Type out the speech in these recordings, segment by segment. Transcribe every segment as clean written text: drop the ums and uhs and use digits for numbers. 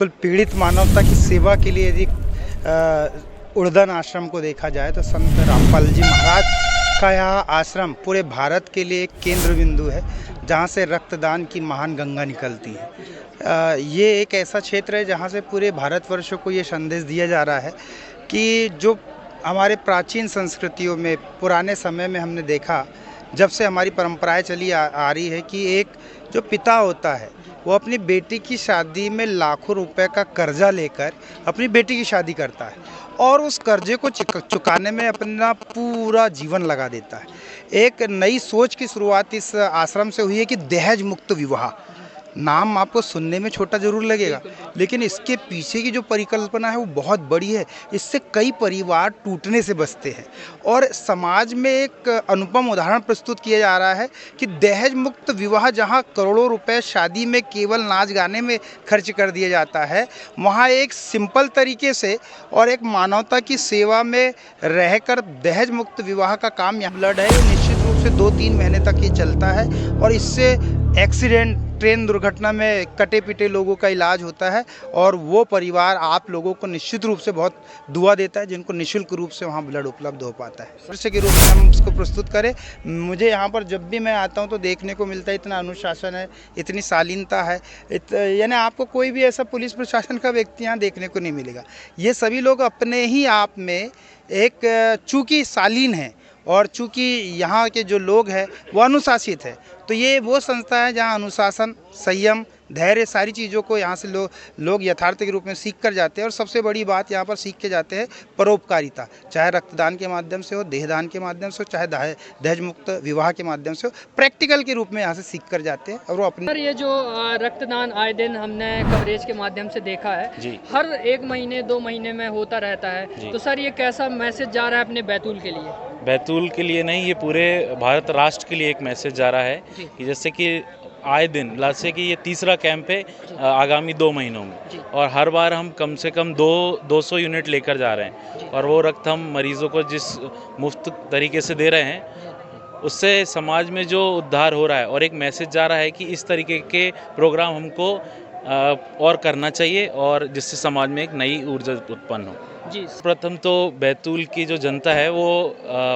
पीड़ित मानवता की सेवा के लिए यदि उड़दन आश्रम को देखा जाए तो संत रामपाल जी महाराज का यह आश्रम पूरे भारत के लिए एक केंद्र बिंदु है, जहाँ से रक्तदान की महान गंगा निकलती है। ये एक ऐसा क्षेत्र है जहाँ से पूरे भारतवर्ष को ये संदेश दिया जा रहा है कि जो हमारे प्राचीन संस्कृतियों में पुराने समय में हमने देखा, जब से हमारी परंपराएं चली आ रही है कि एक जो पिता होता है वो अपनी बेटी की शादी में लाखों रुपए का कर्जा लेकर अपनी बेटी की शादी करता है और उस कर्जे को चुकाने में अपना पूरा जीवन लगा देता है। एक नई सोच की शुरुआत इस आश्रम से हुई है कि दहेज मुक्त विवाह। नाम आपको सुनने में छोटा जरूर लगेगा, लेकिन इसके पीछे की जो परिकल्पना है वो बहुत बड़ी है। इससे कई परिवार टूटने से बचते हैं और समाज में एक अनुपम उदाहरण प्रस्तुत किया जा रहा है कि दहेज मुक्त विवाह, जहां करोड़ों रुपए शादी में केवल नाच गाने में खर्च कर दिया जाता है, वहां एक सिंपल तरीके से और एक मानवता की सेवा में रहकर दहेज मुक्त विवाह का काम यहाँ ब्लड है। निश्चित रूप से 2-3 महीने तक ये चलता है और इससे एक्सीडेंट, ट्रेन दुर्घटना में कटे पिटे लोगों का इलाज होता है और वो परिवार आप लोगों को निश्चित रूप से बहुत दुआ देता है जिनको निःशुल्क रूप से वहाँ ब्लड उपलब्ध हो पाता है। दृश्य के रूप में हम उसको प्रस्तुत करें, मुझे यहाँ पर जब भी मैं आता हूँ तो देखने को मिलता है इतना अनुशासन है, इतनी शालीनता है, यानी आपको कोई भी ऐसा पुलिस प्रशासन का व्यक्ति यहाँ देखने को नहीं मिलेगा। ये सभी लोग अपने ही आप में एक चूँकि शालीन है और चूँकि यहाँ के जो लोग हैं वो अनुशासित है, तो ये वो संस्था है जहाँ अनुशासन, संयम, धैर्य, सारी चीज़ों को यहाँ से लोग यथार्थ के रूप में सीख कर जाते हैं। और सबसे बड़ी बात यहाँ पर सीख के जाते हैं परोपकारिता, चाहे रक्तदान के माध्यम से हो, देहदान के माध्यम से हो, चाहे दहेज मुक्त विवाह के माध्यम से हो, प्रैक्टिकल के रूप में यहाँ से सीख कर जाते हैं। और वो अपने ये जो रक्तदान आए दिन हमने कवरेज के माध्यम से देखा है जी, हर 1 महीने 2 महीने में होता रहता है, तो सर ये कैसा मैसेज जा रहा है अपने बैतूल के लिए? बैतूल के लिए नहीं, ये पूरे भारत राष्ट्र के लिए एक मैसेज जा रहा है कि जैसे कि आए दिन, जैसे कि ये तीसरा कैंप है आगामी 2 महीनों में, और हर बार हम कम से कम 200 यूनिट लेकर जा रहे हैं और वो रक्त हम मरीजों को जिस मुफ्त तरीके से दे रहे हैं उससे समाज में जो उद्धार हो रहा है और एक मैसेज जा रहा है कि इस तरीके के प्रोग्राम हमको और करना चाहिए और जिससे समाज में एक नई ऊर्जा उत्पन्न हो। जी, प्रथम तो बैतूल की जो जनता है वो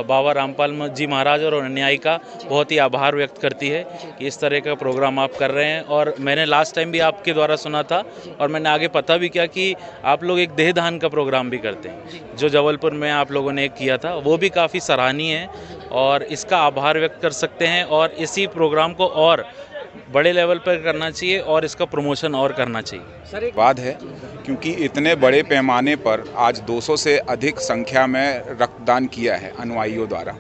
बाबा रामपाल जी महाराज और अन्यायी का बहुत ही आभार व्यक्त करती है कि इस तरह का प्रोग्राम आप कर रहे हैं। और मैंने लास्ट टाइम भी आपके द्वारा सुना था और मैंने आगे पता भी किया कि आप लोग एक देहदान का प्रोग्राम भी करते हैं, जो जबलपुर में आप लोगों ने एक किया था, वो भी काफ़ी सराहनीय है और इसका आभार व्यक्त कर सकते हैं। और इसी प्रोग्राम को और बड़े लेवल पर करना चाहिए और इसका प्रमोशन और करना चाहिए। बात है क्योंकि इतने बड़े पैमाने पर आज 200 से अधिक संख्या में रक्तदान किया है अनुयायियों द्वारा।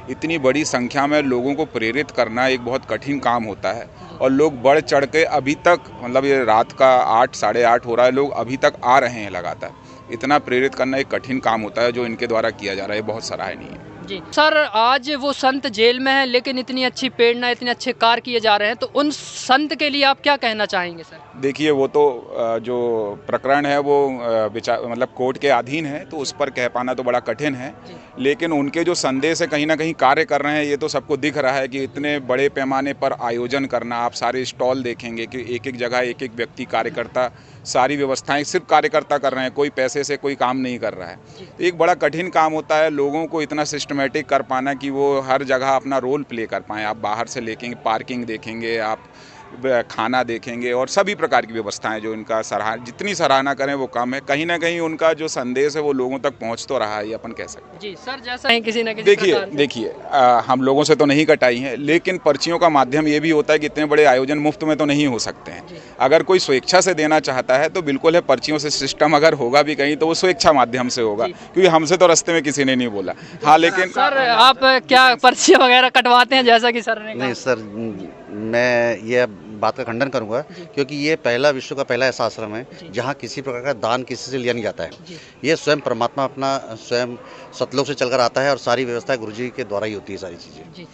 इतनी बड़ी संख्या में लोगों को प्रेरित करना एक बहुत कठिन काम होता है और लोग बढ़ चढ़ के अभी तक, मतलब ये रात का 8 साढ़े 8 हो रहा है, लोग अभी तक आ रहे हैं लगातार। इतना प्रेरित करना एक कठिन काम होता है जो इनके द्वारा किया जा रहा है, बहुत सराहनीय है। जी सर, आज वो संत जेल में है लेकिन इतनी अच्छी प्रेरणा, इतने अच्छे कार्य किए जा रहे हैं, तो उन संत के लिए आप क्या कहना चाहेंगे सर? देखिए, वो तो जो प्रकरण है वो मतलब कोर्ट के अधीन है, तो उस पर कह पाना तो बड़ा कठिन है, लेकिन उनके जो संदेश है कहीं ना कहीं कार्य कर रहे हैं, ये तो सबको दिख रहा है कि इतने बड़े पैमाने पर आयोजन करना, आप सारे स्टॉल देखेंगे कि एक एक जगह एक एक व्यक्ति, कार्यकर्ता, सारी व्यवस्थाएं सिर्फ कार्यकर्ता कर रहे हैं, कोई पैसे से कोई काम नहीं कर रहा है। तो एक बड़ा कठिन काम होता है लोगों को इतना सिस्टमेटिक कर पाना कि वो हर जगह अपना रोल प्ले कर पाएँ। आप बाहर से लेकेंगे, पार्किंग देखेंगे, आप खाना देखेंगे और सभी प्रकार की व्यवस्थाएं जो इनका जितनी सराहना करें वो कम है। कहीं ना कहीं उनका जो संदेश है वो लोगों तक पहुंच तो रहा है, ये अपन कह सकते हैं। जी सर, जैसा है किसी न किसी देखिए हम लोगों से तो नहीं कटाई है, लेकिन पर्चियों का माध्यम ये भी होता है कि इतने बड़े आयोजन मुफ्त में तो नहीं हो सकते हैं। अगर कोई स्वेच्छा से देना चाहता है तो बिल्कुल है, पर्चियों से सिस्टम अगर होगा भी कहीं तो वो स्वेच्छा माध्यम से होगा, क्योंकि हमसे तो रास्ते में किसी ने नहीं बोला। हाँ, लेकिन सर आप क्या पर्चियाँ वगैरह कटवाते हैं जैसा कि सर ने कहा? नहीं सर, मैं ये बात का खंडन करूंगा क्योंकि ये विश्व का पहला ऐसा आश्रम है जहां किसी प्रकार का दान किसी से लिया नहीं जाता है। ये स्वयं परमात्मा अपना स्वयं सतलोक से चलकर आता है और सारी व्यवस्था गुरुजी के द्वारा ही होती है सारी चीज़ें।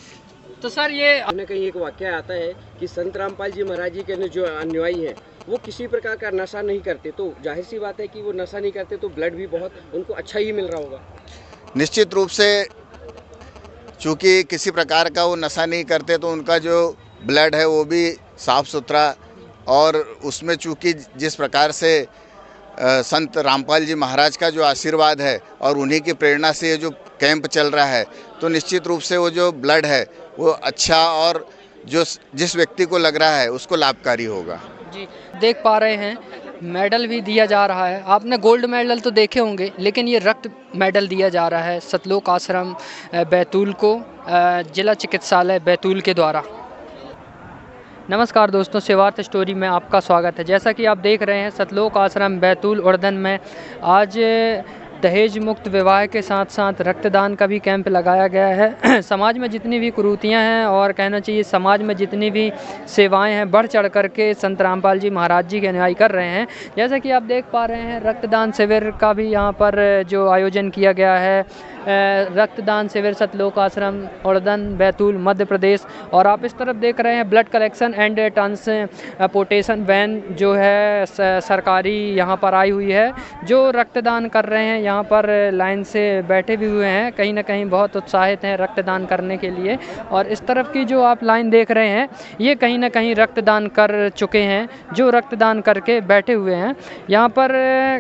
तो सर ये हमने कहीं एक वाक्य आता है कि संत रामपाल जी महाराज जी के जो अनुयायी हैं वो किसी प्रकार का नशा नहीं करते, तो जाहिर सी बात है कि वो नशा नहीं करते तो ब्लड भी बहुत उनको अच्छा ही मिल रहा होगा। निश्चित रूप से चूँकि किसी प्रकार का वो नशा नहीं करते तो उनका जो ब्लड है वो भी साफ़ सुथरा, और उसमें चूँकि जिस प्रकार से संत रामपाल जी महाराज का जो आशीर्वाद है और उन्हीं की प्रेरणा से ये जो कैंप चल रहा है, तो निश्चित रूप से वो जो ब्लड है वो अच्छा और जो जिस व्यक्ति को लग रहा है उसको लाभकारी होगा। जी, देख पा रहे हैं मेडल भी दिया जा रहा है। आपने गोल्ड मेडल तो देखे होंगे, लेकिन ये रक्त मेडल दिया जा रहा है सतलोक आश्रम बैतूल को, जिला चिकित्सालय बैतूल के द्वारा। नमस्कार दोस्तों, सेवार्थ स्टोरी में आपका स्वागत है। जैसा कि आप देख रहे हैं सतलोक आश्रम बैतूल उड़दन में आज दहेज मुक्त विवाह के साथ साथ रक्तदान का भी कैंप लगाया गया है। समाज में जितनी भी कुरीतियाँ हैं और कहना चाहिए समाज में जितनी भी सेवाएं हैं, बढ़ चढ़ करके संत रामपाल जी महाराज जी के अनुयायी कर रहे हैं। जैसा कि आप देख पा रहे हैं रक्तदान शिविर का भी यहाँ पर जो आयोजन किया गया है, रक्तदान शिविर सतलोक आश्रम उड़दन बैतूल मध्य प्रदेश। और आप इस तरफ देख रहे हैं blood collection and transportation van जो है सरकारी यहाँ पर आई हुई है, जो रक्तदान कर रहे हैं। यहाँ पर लाइन से बैठे भी हुए हैं, कहीं ना कहीं बहुत उत्साहित हैं रक्तदान करने के लिए। और इस तरफ की जो आप लाइन देख रहे हैं ये कहीं ना कहीं रक्तदान कर चुके हैं, जो रक्तदान करके बैठे हुए हैं। यहाँ पर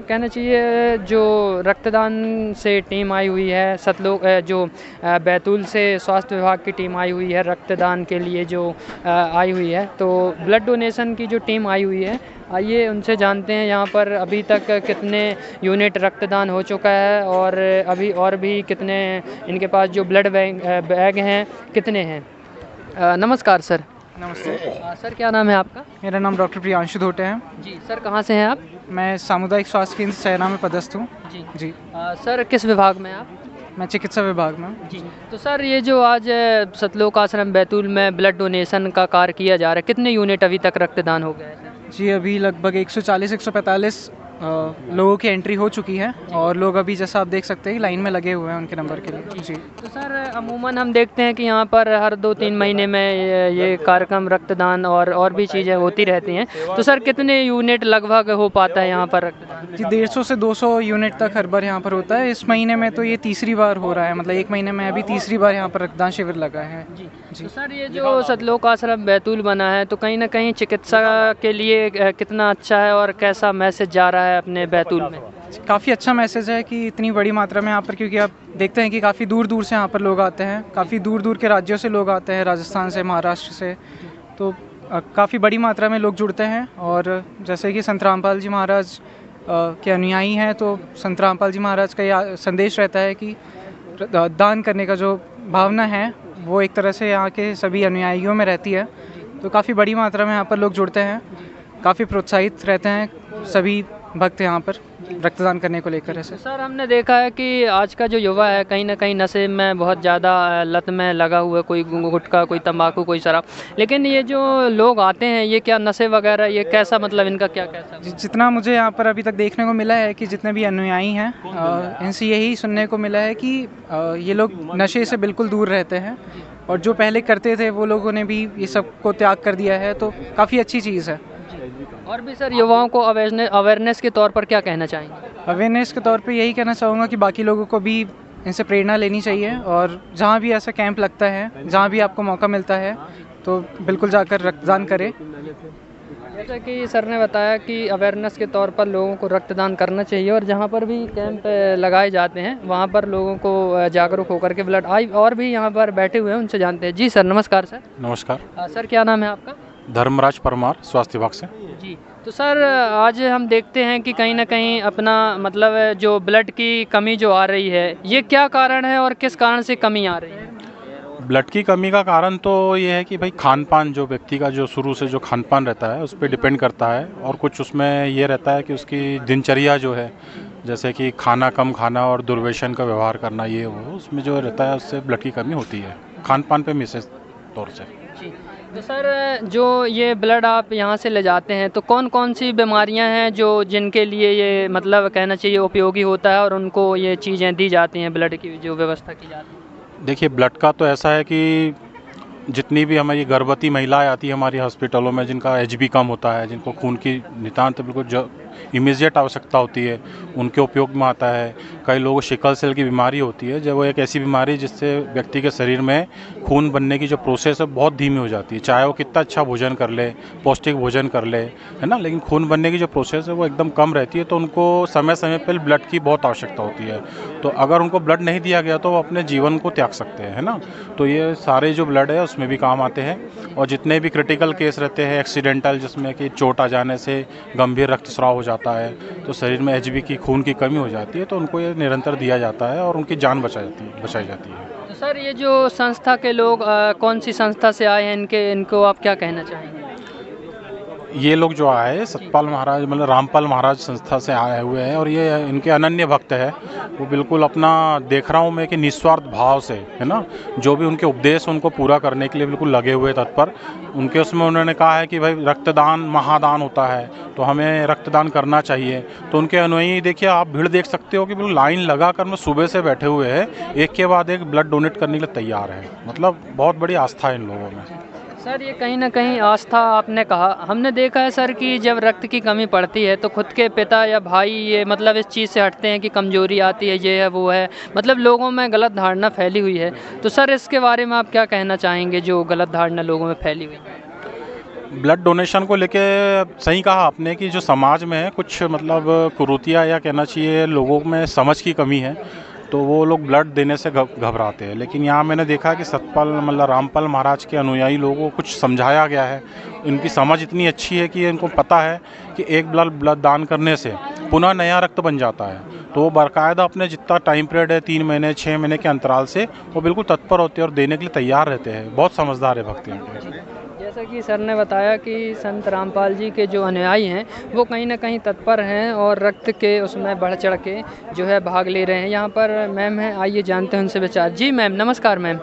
कहना चाहिए जो रक्तदान से टीम आई हुई है सतलोक जो बैतूल से स्वास्थ्य विभाग की टीम आई हुई है रक्तदान के लिए जो आई हुई है, तो ब्लड डोनेशन की जो टीम आई हुई है, आइए उनसे जानते हैं यहाँ पर अभी तक कितने यूनिट रक्तदान हो चुका है और अभी और भी कितने इनके पास जो ब्लड बैग हैं कितने हैं। नमस्कार सर। नमस्ते सर, क्या नाम है आपका? मेरा नाम डॉक्टर प्रियांशु धोटे है। जी सर, कहाँ से हैं आप? मैं सामुदायिक स्वास्थ्य केंद्र सैना में पदस्थ हूँ। जी सर, किस विभाग में आप? मैं चिकित्सा विभाग में हूँ। जी, तो सर ये जो आज सतलोक आश्रम बैतूल में ब्लड डोनेशन का कार्य किया जा रहा है, कितने यूनिट अभी तक रक्तदान हो गए हैं? जी, अभी लगभग 140-145 लोगों की एंट्री हो चुकी है और लोग अभी जैसा आप देख सकते हैं लाइन में लगे हुए हैं उनके नंबर के लिए। जी, तो सर अमूमन हम देखते हैं कि यहाँ पर हर 2-3 महीने में ये कार्यक्रम रक्तदान और भी चीज़ें होती रहती हैं। तो सर कितने यूनिट लगभग हो पाता है यहाँ पर रक्तदान? जी 150 से 200 यूनिट तक हर बार यहाँ पर होता है। इस महीने में तो ये तीसरी बार हो रहा है, मतलब एक महीने में अभी तीसरी बार यहाँ पर रक्तदान शिविर लगा है। जी, तो सर ये जो सतलोक आश्रम बैतूल बना है तो कहीं ना कहीं चिकित्सा के लिए कितना अच्छा है और कैसा मैसेज जा रहा है अपने बैतूल में? काफ़ी अच्छा मैसेज है कि इतनी बड़ी मात्रा में यहाँ पर, क्योंकि आप देखते हैं कि काफ़ी दूर दूर से यहाँ पर लोग आते हैं, काफ़ी दूर दूर के राज्यों से लोग आते हैं, राजस्थान से, महाराष्ट्र से, तो काफ़ी बड़ी मात्रा में लोग जुड़ते हैं। और जैसे कि संत रामपाल जी महाराज के अनुयायी हैं, तो संत रामपाल जी महाराज का यह संदेश रहता है कि दान करने का जो भावना है वो एक तरह से यहाँ के सभी अनुयायियों में रहती है। तो काफ़ी बड़ी मात्रा में यहाँ पर लोग जुड़ते हैं, काफ़ी प्रोत्साहित रहते हैं सभी भक्त यहाँ पर रक्तदान करने को लेकर। ऐसे सर हमने देखा है कि आज का जो युवा है कहीं ना कहीं नशे में बहुत ज़्यादा लत में लगा हुआ है, कोई गुटखा, कोई तंबाकू, कोई शराब। लेकिन ये जो लोग आते हैं ये क्या नशे वगैरह, ये कैसा मतलब इनका क्या कैसा? जितना मुझे यहाँ पर अभी तक देखने को मिला है कि जितने भी अनुयायी हैं इनसे यही सुनने को मिला है कि ये लोग नशे से बिल्कुल दूर रहते हैं और जो पहले करते थे वो लोगों ने भी ये सब को त्याग कर दिया है, तो काफ़ी अच्छी चीज़ है। और भी सर युवाओं को अवेयरनेस के तौर पर क्या कहना चाहेंगे? अवेयरनेस के तौर पे यही कहना चाहूँगा कि बाकी लोगों को भी इनसे प्रेरणा लेनी चाहिए और जहाँ भी ऐसा कैंप लगता है, जहाँ भी आपको मौका मिलता है, तो बिल्कुल जाकर रक्तदान करें। जैसा कि सर ने बताया कि अवेयरनेस के तौर पर लोगों को रक्तदान करना चाहिए और जहाँ पर भी कैंप लगाए जाते हैं वहाँ पर लोगों को जागरूक होकर के ब्लड और भी यहाँ पर बैठे हुए हैं, उनसे जानते हैं। जी सर, नमस्कार सर। नमस्कार सर, क्या नाम है आपका? धर्मराज परमार, स्वास्थ्य विभाग से। जी, तो सर आज हम देखते हैं कि कहीं ना कहीं अपना मतलब जो ब्लड की कमी जो आ रही है, ये क्या कारण है और किस कारण से कमी आ रही है? ब्लड की कमी का कारण तो ये है कि भाई खान पान, जो व्यक्ति का जो शुरू से जो खान पान रहता है उस पर डिपेंड करता है और कुछ उसमें ये रहता है कि उसकी दिनचर्या जो है, जैसे कि खाना कम खाना और दुर्व्यसन का व्यवहार करना, ये वो उसमें जो रहता है उससे ब्लड की कमी होती है, खान पान पे विशेष तौर से। जी, तो सर जो ये ब्लड आप यहाँ से ले जाते हैं तो कौन कौन सी बीमारियाँ हैं जो जिनके लिए ये मतलब कहना चाहिए उपयोगी होता है और उनको ये चीज़ें दी जाती हैं, ब्लड की जो व्यवस्था की जाती है? देखिए, ब्लड का तो ऐसा है कि जितनी भी हमारी गर्भवती महिलाएं आती है हमारी हॉस्पिटलों में, जिनका HB कम होता है, जिनको खून की नितांत बिल्कुल इमीडिएट आवश्यकता होती है उनके उपयोग में आता है। कई लोगों को सिकल सेल की बीमारी होती है, जब वो एक ऐसी बीमारी जिससे व्यक्ति के शरीर में खून बनने की जो प्रोसेस है बहुत धीमी हो जाती है, चाहे वो कितना अच्छा भोजन कर ले, पौष्टिक भोजन कर ले, है ना, लेकिन खून बनने की जो प्रोसेस है वो एकदम कम रहती है। तो उनको समय समय पर ब्लड की बहुत आवश्यकता होती है। तो अगर उनको ब्लड नहीं दिया गया तो वो अपने जीवन को त्याग सकते हैं, है ना। तो ये सारे जो ब्लड है उसमें भी काम आते हैं। और जितने भी क्रिटिकल केस रहते हैं एक्सीडेंटल, जिसमें कि चोट आ जाने से गंभीर रक्तस्राव हो जाता है, तो शरीर में एचबी की खून की कमी हो जाती है, तो उनको ये निरंतर दिया जाता है और उनकी जान बचाई जाती है। तो सर ये जो संस्था के लोग कौन सी संस्था से आए हैं, इनको आप क्या कहना चाहेंगे? ये लोग जो आए सतपाल महाराज मतलब रामपाल महाराज संस्था से आए हुए हैं और ये इनके अनन्य भक्त है। वो बिल्कुल अपना देख रहा हूँ मैं कि निस्वार्थ भाव से, है ना, जो भी उनके उपदेश उनको पूरा करने के लिए बिल्कुल लगे हुए तत्पर। उनके उसमें उन्होंने कहा है कि भाई रक्तदान महादान होता है, तो हमें रक्तदान करना चाहिए। तो उनके अनुयायी देखिए, आप भीड़ देख सकते हो कि बिल्कुल लाइन लगा कर में सुबह से बैठे हुए हैं, एक के बाद एक ब्लड डोनेट करने के लिए तैयार है। मतलब बहुत बड़ी आस्था है इन लोगों में। सर ये कहीं ना कहीं आस्था आपने कहा, हमने देखा है सर कि जब रक्त की कमी पड़ती है तो खुद के पिता या भाई ये मतलब इस चीज़ से हटते हैं कि कमजोरी आती है, ये है वो है, मतलब लोगों में गलत धारणा फैली हुई है। तो सर इसके बारे में आप क्या कहना चाहेंगे जो गलत धारणा लोगों में फैली हुई है? ब्लड डोनेशन को लेके सही कहा आपने कि जो समाज में है कुछ मतलब कुरीतियाँ या कहना चाहिए लोगों में समझ की कमी है, तो वो लोग ब्लड देने से घबराते हैं। लेकिन यहाँ मैंने देखा कि सतपाल मतलब रामपाल महाराज के अनुयायी लोगों को कुछ समझाया गया है। इनकी समझ इतनी अच्छी है कि इनको पता है कि एक ब्लड दान करने से पुनः नया रक्त बन जाता है। तो वो बाकायदा अपने जितना टाइम पीरियड है 3 महीने 6 महीने के अंतराल से वो बिल्कुल तत्पर होते हैं और देने के लिए तैयार रहते हैं। बहुत समझदार है भक्ति इनके। जैसा कि सर ने बताया कि संत रामपाल जी के जो अनुयायी हैं वो कहीं ना कहीं तत्पर हैं और रक्त के उसमें बढ़ चढ़ के जो है भाग ले रहे हैं। यहाँ पर मैम है, आइए जानते हैं उनसे विचार। जी मैम, नमस्कार मैम।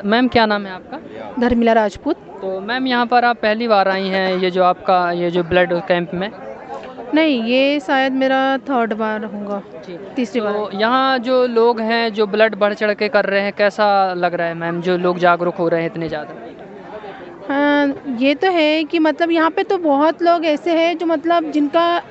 मैम क्या नाम है आपका? धर्मिला राजपूत। तो मैम यहाँ पर आप पहली बार आई हैं ये जो आपका ये जो ब्लड कैंप में? नहीं, ये शायद मेरा 3rd बार होगा, तीसरी बार। तो यहाँ जो लोग हैं जो ब्लड बढ़ चढ़ के कर रहे हैं, कैसा लग रहा है मैम जो लोग जागरूक हो रहे हैं इतने ज़्यादा? हाँ, ये तो है कि मतलब यहाँ पे तो बहुत लोग ऐसे हैं जो मतलब जिनका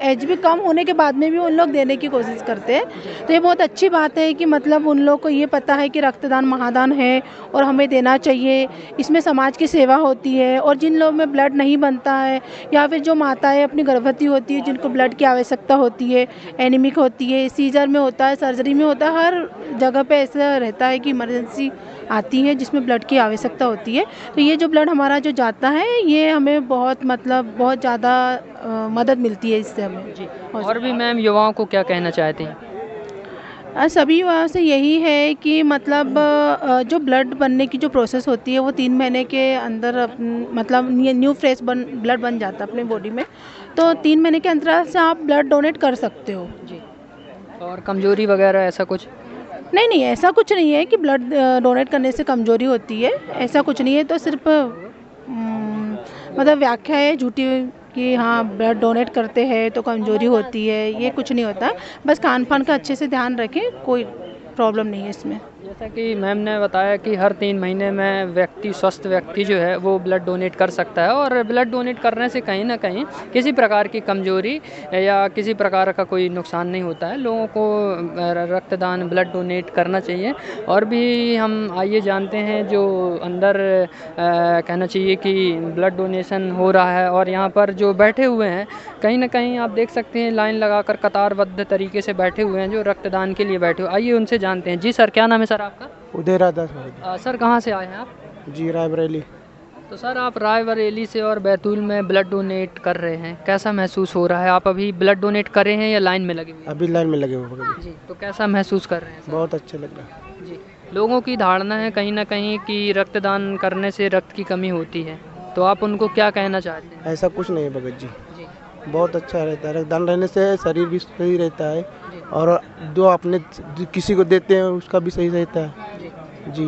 एज भी कम होने के बाद में भी उन लोग देने की कोशिश करते हैं। तो ये बहुत अच्छी बात है कि मतलब उन लोग को ये पता है कि रक्तदान महादान है और हमें देना चाहिए। इसमें समाज की सेवा होती है। और जिन लोगों में ब्लड नहीं बनता है या फिर जो माताएं अपनी गर्भवती होती है जिनको ब्लड की आवश्यकता होती है, एनीमिक होती है, सीजर में होता है, सर्जरी में होता है, हर जगह पे ऐसा रहता है कि इमरजेंसी आती है जिसमें ब्लड की आवश्यकता होती है। तो ये जो ब्लड हमारा जो जाता है ये हमें बहुत मतलब बहुत ज़्यादा मदद मिलती है इससे हमें। जी। और भी मैम युवाओं को क्या कहना चाहते हैं? सभी युवाओं से यही है कि मतलब जो ब्लड बनने की जो प्रोसेस होती है वो 3 महीने के अंदर मतलब ये न्यू फ्रेश ब्लड बन जाता है अपने बॉडी में। तो 3 महीने के अंतराल से आप ब्लड डोनेट कर सकते हो। जी। और कमजोरी वगैरह ऐसा कुछ? नहीं, ऐसा कुछ नहीं है कि ब्लड डोनेट करने से कमजोरी होती है, ऐसा कुछ नहीं है। तो सिर्फ मतलब व्याख्या है झूठी कि हाँ ब्लड डोनेट करते हैं तो कमजोरी होती है, ये कुछ नहीं होता। बस खान पान का अच्छे से ध्यान रखें, कोई प्रॉब्लम नहीं है इसमें। जैसा कि मैम ने बताया कि हर 3 महीने में स्वस्थ व्यक्ति जो है वो ब्लड डोनेट कर सकता है और ब्लड डोनेट करने से कहीं ना कहीं किसी प्रकार की कमजोरी या किसी प्रकार का कोई नुकसान नहीं होता है। लोगों को रक्तदान ब्लड डोनेट करना चाहिए। और भी हम आइए जानते हैं जो अंदर कहना चाहिए कि ब्लड डोनेशन हो रहा है और यहाँ पर जो बैठे हुए हैं कहीं ना कहीं आप देख सकते हैं लाइन लगाकर कतारबद्ध तरीके से बैठे हुए हैं जो रक्तदान के लिए बैठे हुए। आइए उनसे जानते हैं। जी सर, क्या नाम है सर आपका? उदय राधा सर कहाँ से आए हैं आप? जी, रायबरेली। तो सर आप रायबरेली से और बैतूल में ब्लड डोनेट कर रहे हैं, कैसा महसूस हो रहा है? आप अभी ब्लड डोनेट कर रहे हैं या लाइन में लगे हुए हैं? अभी लाइन में लगे हुए हैं। जी। तो कैसा महसूस कर रहे हैं सर? बहुत अच्छा लग रहा है। जी। लोगों की धारणा है कहीं ना कहीं कि रक्तदान करने से रक्त की कमी होती है, तो आप उनको क्या कहना चाहते हैं? ऐसा कुछ नहीं है भगत जी, बहुत अच्छा रहता है। रक्तदान रहने से शरीर भी सही रहता है और जो अपने किसी को देते हैं उसका भी सही रहता है। जी।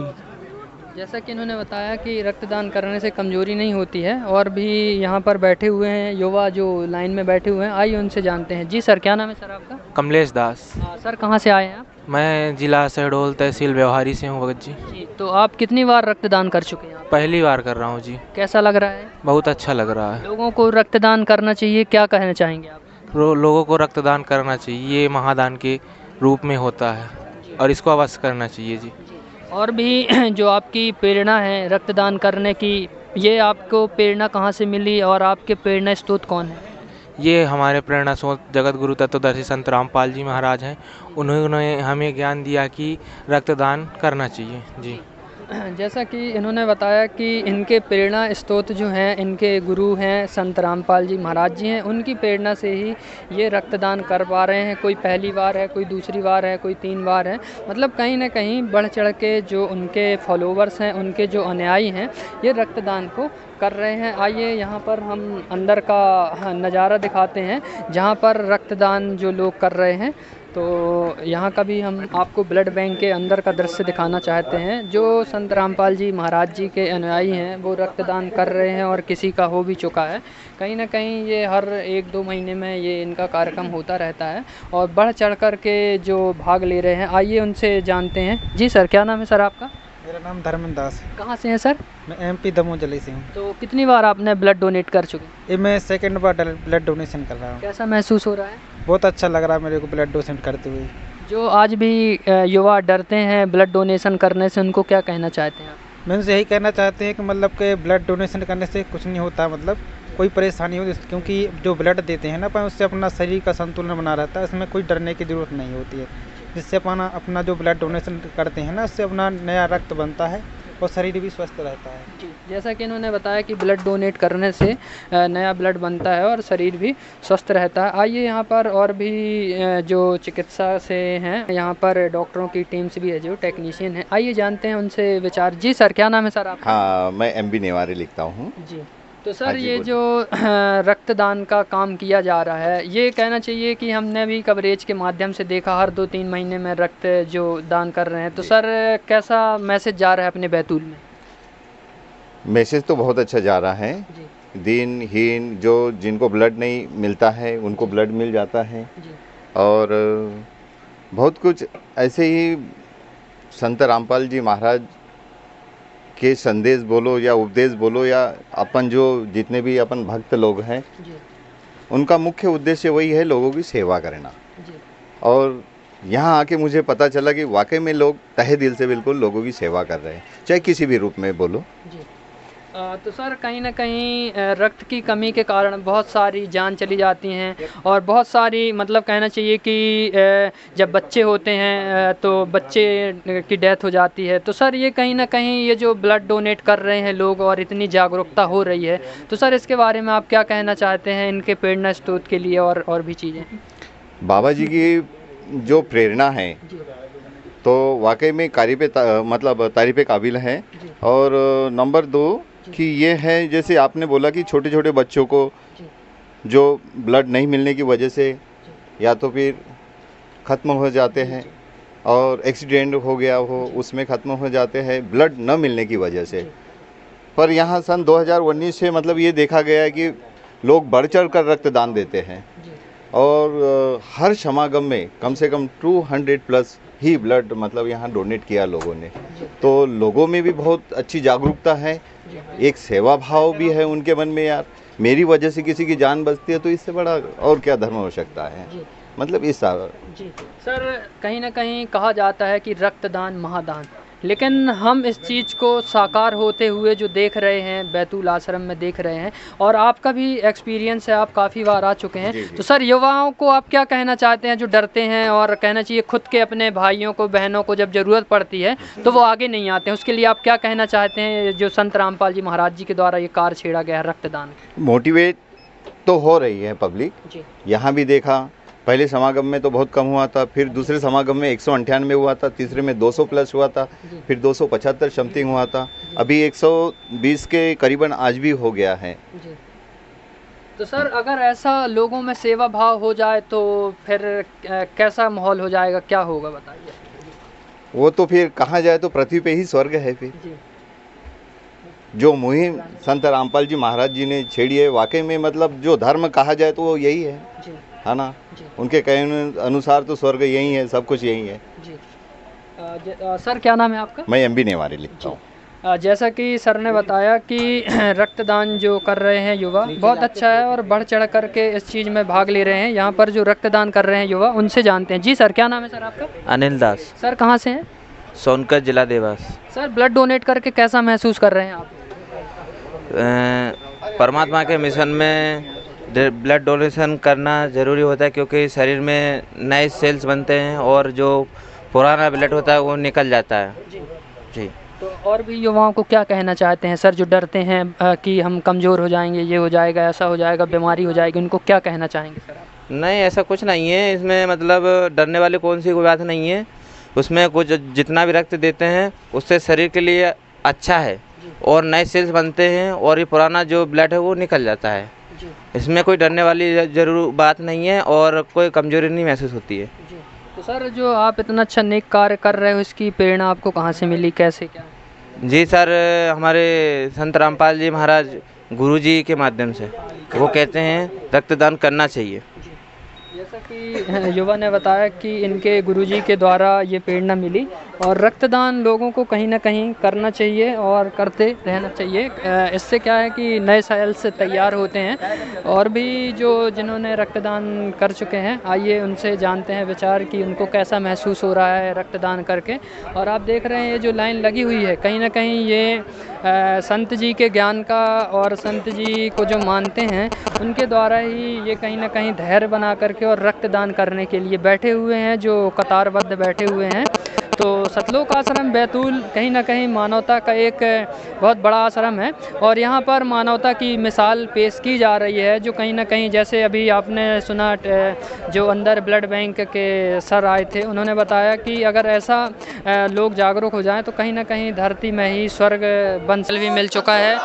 जैसा कि इन्होंने बताया कि रक्तदान करने से कमजोरी नहीं होती है। और भी यहाँ पर बैठे हुए हैं युवा जो लाइन में बैठे हुए हैं, आइए उनसे जानते हैं। जी सर, क्या नाम है सर आपका? कमलेश दास। सर कहाँ से आए हैं आप? मैं जिला शहडोल तहसील व्यवहारी से हूँ भगत जी। जी। तो आप कितनी बार रक्तदान कर चुके हैं? पहली बार कर रहा हूँ जी। कैसा लग रहा है? बहुत अच्छा लग रहा है। लोगों को रक्तदान करना चाहिए, क्या कहना चाहेंगे आप? लोगों को रक्तदान करना चाहिए। ये महादान के रूप में होता है और इसको अवश्य करना चाहिए जी। और भी जो आपकी प्रेरणा है रक्तदान करने की, ये आपको प्रेरणा कहाँ से मिली और आपके प्रेरणा स्रोत कौन है? ये हमारे प्रेरणा स्रोत जगत गुरु तत्वदर्शी संत रामपाल जी महाराज हैं। उन्होंने हमें ज्ञान दिया कि रक्तदान करना चाहिए जी। जैसा कि इन्होंने बताया कि इनके प्रेरणा स्रोत जो हैं इनके गुरु हैं संत रामपाल जी महाराज जी हैं, उनकी प्रेरणा से ही ये रक्तदान कर पा रहे हैं। कोई पहली बार है, कोई दूसरी बार है, कोई 3 बार है, मतलब कहीं ना कहीं बढ़ चढ़ के जो उनके फॉलोवर्स हैं, उनके जो अनुयायी हैं, ये रक्तदान को कर रहे हैं। आइए यहाँ पर हम अंदर का नज़ारा दिखाते हैं जहाँ पर रक्तदान जो लोग कर रहे हैं। तो यहाँ का भी हम आपको ब्लड बैंक के अंदर का दृश्य दिखाना चाहते हैं। जो संत रामपाल जी महाराज जी के अनुयायी हैं वो रक्तदान कर रहे हैं और किसी का हो भी चुका है। कहीं ना कहीं ये हर 1-2 महीने में ये इनका कार्यक्रम होता रहता है और बढ़ चढ़ कर के जो भाग ले रहे हैं, आइए उनसे जानते हैं। जी सर, क्या नाम है सर आपका? मेरा नाम धर्मेंद्र दास। कहाँ से हैं सर? मैं MP दमोह जिले से हूँ। तो कितनी बार आपने ब्लड डोनेट कर चुके? ये मैं 2nd बार ब्लड डोनेशन कर रहा हूँ। कैसा महसूस हो रहा है? बहुत अच्छा लग रहा है मेरे को ब्लड डोनेशन करते हुए। जो आज भी युवा डरते हैं ब्लड डोनेशन करने से, उनको क्या कहना चाहते हैं आप? मैं उनसे यही कहना चाहते हैं कि मतलब कि ब्लड डोनेशन करने से कुछ नहीं होता, मतलब कोई परेशानी हो, क्योंकि जो ब्लड देते हैं ना अपन, उससे अपना शरीर का संतुलन बना रहता है। इसमें कोई डरने की ज़रूरत नहीं होती है। जिससे अपना जो ब्लड डोनेशन करते हैं ना, उससे अपना नया रक्त बनता है और शरीर भी स्वस्थ रहता है। जी, जैसा कि इन्होंने बताया कि ब्लड डोनेट करने से नया ब्लड बनता है और शरीर भी स्वस्थ रहता है। आइए यहाँ पर और भी जो चिकित्सा से हैं, यहाँ पर डॉक्टरों की टीम्स भी है, जो टेक्नीशियन हैं, आइए जानते हैं उनसे विचार। जी सर, क्या नाम है सर आपका? हाँ, मैं MB नेवारी लिखता हूँ। जी, तो सर हाँ जी, ये जो रक्तदान का काम किया जा रहा है, ये कहना चाहिए कि हमने भी कवरेज के माध्यम से देखा हर 2-3 महीने में रक्त जो दान कर रहे हैं, तो सर कैसा मैसेज जा रहा है अपने बैतूल में? मैसेज तो बहुत अच्छा जा रहा है। जी। दिनहीन जो जिनको ब्लड नहीं मिलता है उनको ब्लड मिल जाता है। जी। और बहुत कुछ ऐसे ही संत रामपाल जी महाराज के संदेश बोलो या उपदेश बोलो या अपन जो जितने भी अपन भक्त लोग हैं, उनका मुख्य उद्देश्य वही है, लोगों की सेवा करना। और यहाँ आके मुझे पता चला कि वाकई में लोग तहे दिल से बिल्कुल लोगों की सेवा कर रहे हैं, चाहे किसी भी रूप में बोलो। तो सर कहीं ना कहीं रक्त की कमी के कारण बहुत सारी जान चली जाती हैं और बहुत सारी, मतलब कहना चाहिए कि जब बच्चे होते हैं तो बच्चे की डेथ हो जाती है। तो सर ये कहीं ना कहीं ये जो ब्लड डोनेट कर रहे हैं लोग और इतनी जागरूकता हो रही है, तो सर इसके बारे में आप क्या कहना चाहते हैं, इनके प्रेरणा स्रोत के लिए और भी चीज़ें? बाबा जी की जो प्रेरणा है तो वाकई में मतलब तारीफ़ काबिल है। और नंबर 2 कि ये है, जैसे आपने बोला कि छोटे छोटे बच्चों को जो ब्लड नहीं मिलने की वजह से या तो फिर ख़त्म हो जाते हैं और एक्सीडेंट हो गया हो उसमें ख़त्म हो जाते हैं ब्लड न मिलने की वजह से। पर यहाँ सन 2019 से मतलब ये देखा गया है कि लोग बढ़ चढ़ कर रक्तदान देते हैं और हर समागम में कम से कम 200+ ही ब्लड मतलब यहाँ डोनेट किया लोगों ने। तो लोगों में भी बहुत अच्छी जागरूकता है, एक सेवा भाव भी है उनके मन में, यार मेरी वजह से किसी की जान बचती है तो इससे बड़ा और क्या धर्म हो सकता है। मतलब इस जी सर, कहीं ना कहीं कहा जाता है कि रक्तदान महादान, लेकिन हम इस चीज़ को साकार होते हुए जो देख रहे हैं बैतूल आश्रम में देख रहे हैं, और आपका भी एक्सपीरियंस है, आप काफ़ी बार आ चुके हैं। तो सर युवाओं को आप क्या कहना चाहते हैं जो डरते हैं और कहना चाहिए खुद के अपने भाइयों को बहनों को जब ज़रूरत पड़ती है तो वो आगे नहीं आते हैं, उसके लिए आप क्या कहना चाहते हैं जो संत रामपाल जी महाराज जी के द्वारा ये कार्य छेड़ा गया है रक्तदान? मोटिवेट तो हो रही है पब्लिक जी। यहाँ भी देखा, पहले समागम में तो बहुत कम हुआ था, फिर दूसरे समागम में 198 हुआ था, तीसरे में 200+ हुआ था, फिर 275 समथिंग हुआ था, अभी 120 के करीबन आज भी हो गया है। तो सर अगर ऐसा लोगों में सेवा भाव हो जाए तो फिर कैसा माहौल हो जाएगा, क्या होगा बताइए? वो तो फिर कहा जाए तो पृथ्वी पे ही स्वर्ग है। फिर जो मुहिम संत रामपाल जी महाराज जी ने छेड़ी है, वाकई में मतलब जो धर्म कहा जाए तो वो यही है ना। उनके कहने अनुसार तो स्वर्ग यही है, सब कुछ यही है। सर क्या नाम है आपका? मैं MB नेवारी लिखता हूँ। जैसा कि सर ने बताया कि रक्तदान जो कर रहे हैं युवा बहुत अच्छा है और बढ़ चढ़ करके इस चीज़ में भाग ले रहे हैं। यहाँ पर जो रक्तदान कर रहे हैं युवा, उनसे जानते हैं। जी सर, क्या नाम है सर आपका? अनिल दास, सर कहाँ से हैं? सोनकर, जिला देवास। सर ब्लड डोनेट करके कैसा महसूस कर रहे हैं आप? परमात्मा के मिशन में ब्लड डोनेशन करना ज़रूरी होता है, क्योंकि शरीर में नए सेल्स बनते हैं और जो पुराना ब्लड होता है वो निकल जाता है। जी। तो और भी युवाओं को क्या कहना चाहते हैं सर, जो डरते हैं कि हम कमज़ोर हो जाएंगे, ये हो जाएगा, ऐसा हो जाएगा, बीमारी हो जाएगी, उनको क्या कहना चाहेंगे सर आप? नहीं, ऐसा कुछ नहीं है इसमें, मतलब डरने वाली कौन सी कोई बात नहीं है। उसमें कुछ जितना भी रक्त देते हैं उससे शरीर के लिए अच्छा है और नए सेल्स बनते हैं और ये पुराना जो ब्लड है वो निकल जाता है। इसमें कोई डरने वाली जरूर बात नहीं है और कोई कमजोरी नहीं महसूस होती है। तो सर जो आप इतना अच्छा नेक कार्य कर रहे हो, इसकी प्रेरणा आपको कहाँ से मिली, कैसे क्या? जी सर, हमारे संत रामपाल जी महाराज गुरुजी के माध्यम से, वो कहते हैं रक्तदान करना चाहिए। जैसा कि युवा ने बताया कि इनके गुरुजी के द्वारा ये प्रेरणा मिली और रक्तदान लोगों को कहीं ना कहीं करना चाहिए और करते रहना चाहिए। इससे क्या है कि नए सेल्स तैयार होते हैं। और भी जो जिन्होंने रक्तदान कर चुके हैं, आइए उनसे जानते हैं विचार कि उनको कैसा महसूस हो रहा है रक्तदान करके। और आप देख रहे हैं ये जो लाइन लगी हुई है, कहीं ना कहीं ये संत जी के ज्ञान का और संत जी को जो मानते हैं उनके द्वारा ही ये कहीं ना कहीं धैर्य बना करके और रक्तदान करने के लिए बैठे हुए हैं, जो कतारबद्ध बैठे हुए हैं। तो सतलोक आश्रम बैतूल कहीं ना कहीं मानवता का एक बहुत बड़ा आश्रम है और यहाँ पर मानवता की मिसाल पेश की जा रही है, जो कहीं ना कहीं जैसे अभी आपने सुना जो अंदर ब्लड बैंक के सर आए थे, उन्होंने बताया कि अगर ऐसा लोग जागरूक हो जाएं तो कहीं ना कहीं धरती में ही स्वर्ग बन भी मिल चुका है।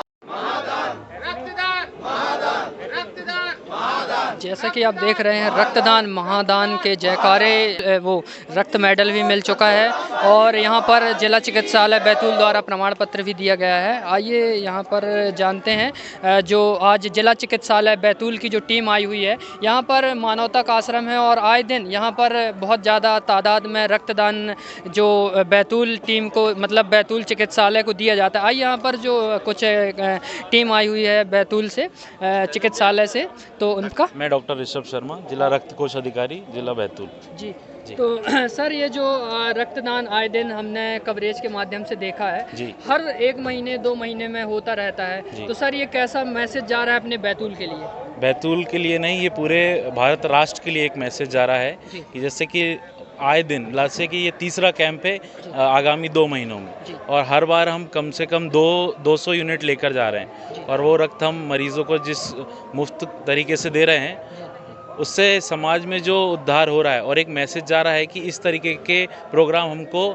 जैसा कि आप देख रहे हैं रक्तदान महादान के जयकारे, वो रक्त मेडल भी मिल चुका है और यहाँ पर जिला चिकित्सालय बैतूल द्वारा प्रमाण पत्र भी दिया गया है। आइए यहाँ पर जानते हैं जो आज जिला चिकित्सालय बैतूल की जो टीम आई हुई है, यहाँ पर मानवता का आश्रम है और आए दिन यहाँ पर बहुत ज़्यादा तादाद में रक्तदान जो बैतूल टीम को, मतलब बैतूल चिकित्सालय को दिया जाता है। आइए यहाँ पर जो कुछ टीम आई हुई है बैतूल से चिकित्सालय से, तो उनका मैं डॉक्टर ऋषभ शर्मा, जिला रक्त कोष अधिकारी, जिला बैतूल। जी। तो सर ये जो रक्तदान आए दिन हमने कवरेज के माध्यम से देखा है, जी। हर 1 महीने 2 महीने में होता रहता है, तो सर ये कैसा मैसेज जा रहा है अपने बैतूल के लिए? बैतूल के लिए नहीं, ये पूरे भारत राष्ट्र के लिए एक मैसेज जा रहा है कि जैसे कि आए दिन, जैसे कि ये तीसरा कैंप है आगामी 2 महीनों में और हर बार हम कम से कम 200 यूनिट लेकर जा रहे हैं और वो रक्त हम मरीजों को जिस मुफ्त तरीके से दे रहे हैं उससे समाज में जो उद्धार हो रहा है और एक मैसेज जा रहा है कि इस तरीके के प्रोग्राम हमको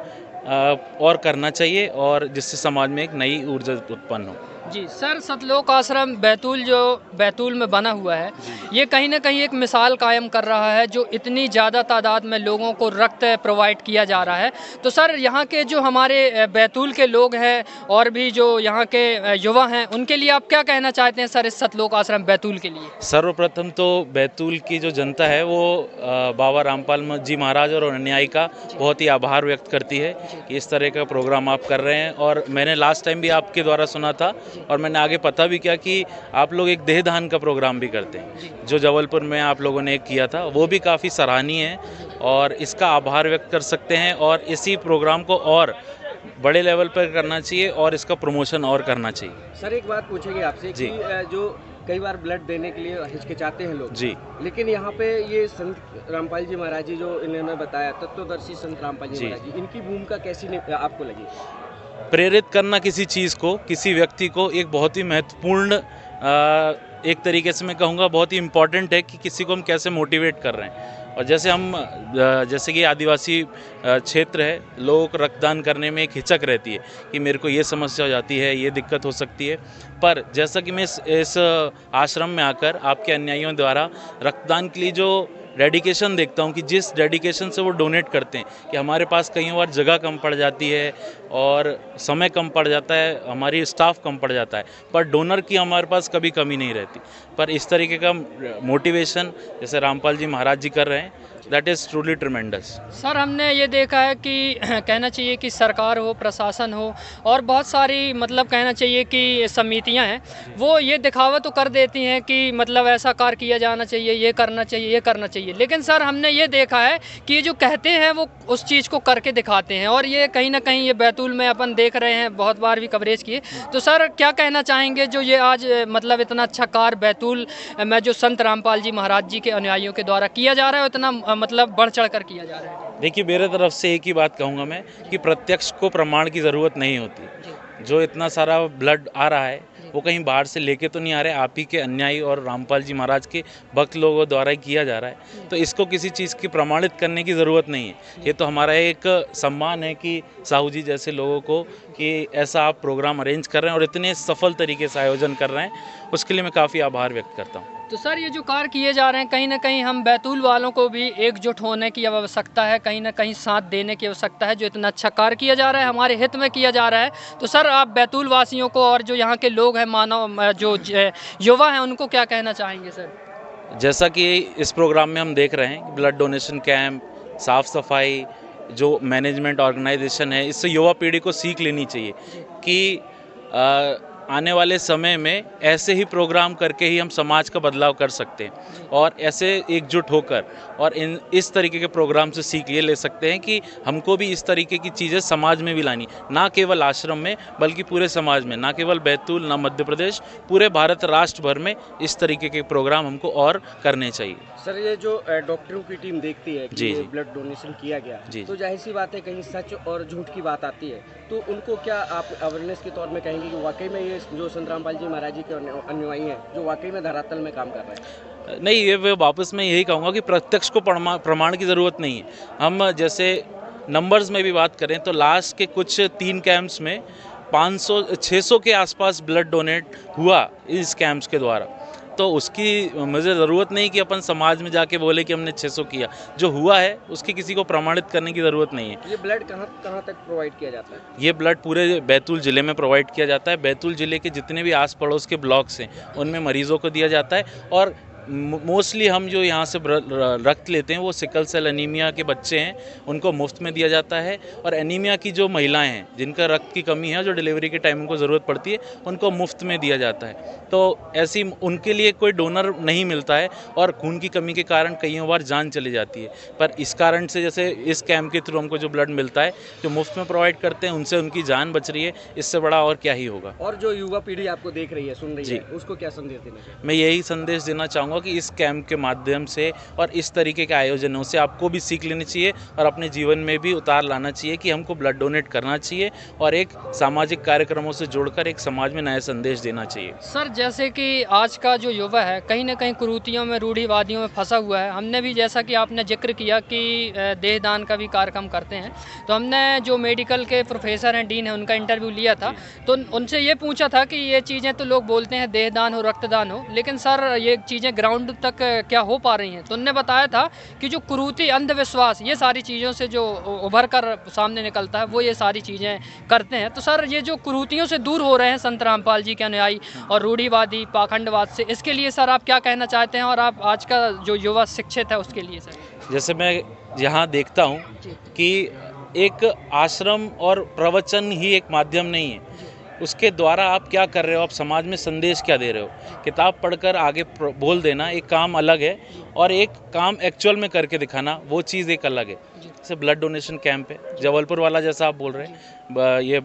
और करना चाहिए और जिससे समाज में एक नई ऊर्जा उत्पन्न हो। जी सर, सतलोक आश्रम बैतूल जो बैतूल में बना हुआ है, ये कहीं ना कहीं एक मिसाल कायम कर रहा है, जो इतनी ज़्यादा तादाद में लोगों को रक्त प्रोवाइड किया जा रहा है। तो सर यहाँ के जो हमारे बैतूल के लोग हैं और भी जो यहाँ के युवा हैं, उनके लिए आप क्या कहना चाहते हैं सर इस सतलोक आश्रम बैतूल के लिए? सर्वप्रथम तो बैतूल की जो जनता है वो बाबा रामपाल जी महाराज और अनुयायी का बहुत ही आभार व्यक्त करती है कि इस तरह का प्रोग्राम आप कर रहे हैं। और मैंने लास्ट टाइम भी आपके द्वारा सुना था और मैंने आगे पता भी किया कि आप लोग एक देहदान का प्रोग्राम भी करते हैं, जो जबलपुर में आप लोगों ने किया था, वो भी काफ़ी सराहनीय है और इसका आभार व्यक्त कर सकते हैं और इसी प्रोग्राम को और बड़े लेवल पर करना चाहिए और इसका प्रमोशन और करना चाहिए। सर एक बात पूछेंगे आपसे कि जो कई बार ब्लड देने के लिए हिचकिचाते हैं लोग, जी, लेकिन यहाँ पे ये संत रामपाल जी महाराज जी जो इन्होंने बताया, तत्वदर्शी संत रामपाल जी महाराज जी, इनकी भूमिका कैसी आपको लगी? प्रेरित करना किसी चीज़ को, किसी व्यक्ति को एक बहुत ही महत्वपूर्ण, एक तरीके से मैं कहूँगा बहुत ही इम्पॉर्टेंट है कि किसी को हम कैसे मोटिवेट कर रहे हैं। और जैसे कि आदिवासी क्षेत्र है, लोगों को रक्तदान करने में एक हिचक रहती है कि मेरे को ये समस्या हो जाती है, ये दिक्कत हो सकती है। पर जैसा कि मैं इस आश्रम में आकर आपके अनुयायियों द्वारा रक्तदान के लिए जो डेडिकेशन देखता हूँ कि जिस डेडिकेशन से वो डोनेट करते हैं, कि हमारे पास कई बार जगह कम पड़ जाती है और समय कम पड़ जाता है, हमारी स्टाफ कम पड़ जाता है, पर डोनर की हमारे पास कभी कमी नहीं रहती। पर इस तरीके का मोटिवेशन जैसे रामपाल जी महाराज जी कर रहे हैं that is truly tremendous. Sir हमने ये देखा है कि कहना चाहिए कि सरकार हो, प्रशासन हो और बहुत सारी मतलब कहना चाहिए कि समितियां हैं, वो ये दिखावा तो कर देती हैं कि मतलब ऐसा कार्य किया जाना चाहिए, ये करना चाहिए, ये करना चाहिए, लेकिन सर हमने ये देखा है कि ये जो कहते हैं वो उस चीज़ को करके दिखाते हैं। और ये कहीं ना कहीं ये बैतूल में अपन देख रहे हैं, बहुत बार भी कवरेज किए। तो सर क्या कहना चाहेंगे जो ये आज मतलब इतना अच्छा कार्य बैतूल में जो संत रामपाल जी महाराज जी के अनुयायियों के द्वारा किया जा रहा है, इतना मतलब बढ़ चढ़ कर किया जा रहा है? देखिए, मेरे तरफ से एक ही बात कहूँगा मैं कि प्रत्यक्ष को प्रमाण की ज़रूरत नहीं होती। जो इतना सारा ब्लड आ रहा है वो कहीं बाहर से लेके तो नहीं आ रहे, आप ही के अन्यायी और रामपाल जी महाराज के भक्त लोगों द्वारा ही किया जा रहा है। तो इसको किसी चीज़ की प्रमाणित करने की ज़रूरत नहीं है। ये तो हमारा एक सम्मान है कि साहू जी जैसे लोगों को कि ऐसा आप प्रोग्राम अरेंज कर रहे हैं और इतने सफल तरीके से आयोजन कर रहे हैं, उसके लिए मैं काफ़ी आभार व्यक्त करता हूँ। तो सर ये जो कार्य किए जा रहे हैं, कहीं ना कहीं हम बैतूल वालों को भी एकजुट होने की आवश्यकता है, कहीं ना कहीं साथ देने की आवश्यकता है। जो इतना अच्छा कार्य किया जा रहा है, हमारे हित में किया जा रहा है, तो सर आप बैतूल वासियों को और जो यहाँ के लोग हैं, मानव जो युवा हैं, उनको क्या कहना चाहेंगे सर? जैसा कि इस प्रोग्राम में हम देख रहे हैं, ब्लड डोनेशन कैंप, साफ़ सफाई, जो मैनेजमेंट ऑर्गेनाइजेशन है, इससे युवा पीढ़ी को सीख लेनी चाहिए कि आने वाले समय में ऐसे ही प्रोग्राम करके ही हम समाज का बदलाव कर सकते हैं और ऐसे एकजुट होकर और इस तरीके के प्रोग्राम से सीख ये ले सकते हैं कि हमको भी इस तरीके की चीज़ें समाज में भी लानी, ना केवल आश्रम में बल्कि पूरे समाज में, ना केवल बैतूल, ना मध्य प्रदेश, पूरे भारत राष्ट्र भर में इस तरीके के प्रोग्राम हमको और करने चाहिए। सर ये जो डॉक्टरों की टीम देखती है कि जी, ये जी। ब्लड डोनेशन किया गया, जी। तो जाहिर सी बात है कहीं सच और झूठ की बात आती है, तो उनको क्या आप अवेयरनेस के तौर में कहेंगे कि वाकई में ये जो संत रामपाल जी महाराज जी के अनुयायी हैं, जो वाकई में धरातल में काम कर रहे हैं? नहीं, ये वापस मैं यही कहूँगा कि प्रत्यक्ष को प्रमाण की ज़रूरत नहीं है। हम जैसे नंबर्स में भी बात करें तो लास्ट के कुछ 3 कैंप्स में 500-600 के आसपास ब्लड डोनेट हुआ इस कैंप्स के द्वारा। तो उसकी मुझे ज़रूरत नहीं कि अपन समाज में जाके बोले कि हमने 600 किया। जो हुआ है उसकी किसी को प्रमाणित करने की ज़रूरत नहीं है। ये ब्लड कहाँ तक प्रोवाइड किया जाता है? ये ब्लड पूरे बैतूल ज़िले में प्रोवाइड किया जाता है। बैतूल ज़िले के जितने भी आस पड़ोस के ब्लॉक्स हैं उनमें मरीज़ों को दिया जाता है और मोस्टली हम जो यहाँ से रक्त लेते हैं वो सिकल सेल एनीमिया के बच्चे हैं, उनको मुफ्त में दिया जाता है। और एनीमिया की जो महिलाएं हैं जिनका रक्त की कमी है, जो डिलीवरी के टाइम उनको ज़रूरत पड़ती है, उनको मुफ्त में दिया जाता है। तो ऐसी उनके लिए कोई डोनर नहीं मिलता है और खून की कमी के कारण कई बार जान चली जाती है। पर इस कारण से जैसे इस कैंप के थ्रू हमको जो ब्लड मिलता है, जो मुफ्त में प्रोवाइड करते हैं, उनसे उनकी जान बच रही है। इससे बड़ा और क्या ही होगा। और जो युवा पीढ़ी आपको देख रही है, सुन रही जी। है, उसको क्या संदेश देना चाहिए? मैं यही संदेश देना चाहूँगा कि इस कैंप के माध्यम से और इस तरीके के आयोजनों से आपको भी सीख लेनी चाहिए और अपने जीवन में भी उतार लाना चाहिए कि हमको ब्लड डोनेट करना चाहिए और एक सामाजिक कार्यक्रमों से जोड़कर एक समाज में नया संदेश देना चाहिए। सर जैसे कि आज का जो युवा है कहीं ना कहीं कुरीतियों में, रूढ़िवादियों में फंसा हुआ है। हमने भी जैसा कि आपने जिक्र किया कि देहदान का भी कार्यक्रम करते हैं, तो हमने जो मेडिकल के प्रोफेसर हैं, डीन हैं, उनका इंटरव्यू लिया था। तो उनसे ये पूछा था कि ये चीज़ें तो लोग बोलते हैं देहदान हो, रक्तदान हो, लेकिन सर ये चीज़ें ग्राउंड तक क्या हो पा रही हैं? तो उन्होंने बताया था कि जो कुरीति, अंधविश्वास, ये सारी चीज़ों से जो उभर कर सामने निकलता है वो ये सारी चीज़ें करते हैं। तो सर ये जो कुरीतियों से दूर हो रहे हैं संत रामपाल जी के अनुयायी और रूढ़िवादी पाखंडवाद से, इसके लिए सर आप क्या कहना चाहते हैं और आप आज का जो युवा शिक्षित है उसके लिए सर? जैसे मैं यहाँ देखता हूँ कि एक आश्रम और प्रवचन ही एक माध्यम नहीं है, उसके द्वारा आप क्या कर रहे हो, आप समाज में संदेश क्या दे रहे हो। किताब पढ़कर आगे बोल देना एक काम अलग है और एक काम एक्चुअल में करके दिखाना वो चीज़ एक अलग है। जैसे ब्लड डोनेशन कैंप है जबलपुर वाला, जैसा आप बोल रहे हैं, ये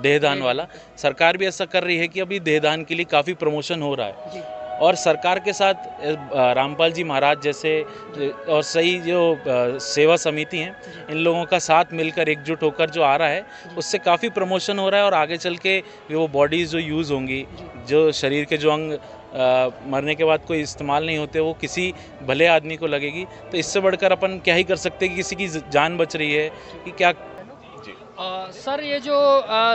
देहदान वाला, सरकार भी ऐसा कर रही है कि अभी देहदान के लिए काफ़ी प्रमोशन हो रहा है और सरकार के साथ रामपाल जी महाराज जैसे और सही जो सेवा समिति हैं, इन लोगों का साथ मिलकर एकजुट होकर जो आ रहा है उससे काफ़ी प्रमोशन हो रहा है और आगे चल के वो बॉडीज़ जो यूज़ होंगी, जो शरीर के जो अंग मरने के बाद कोई इस्तेमाल नहीं होते, वो किसी भले आदमी को लगेगी। तो इससे बढ़कर अपन क्या ही कर सकते हैं कि किसी की जान बच रही है कि क्या। सर ये जो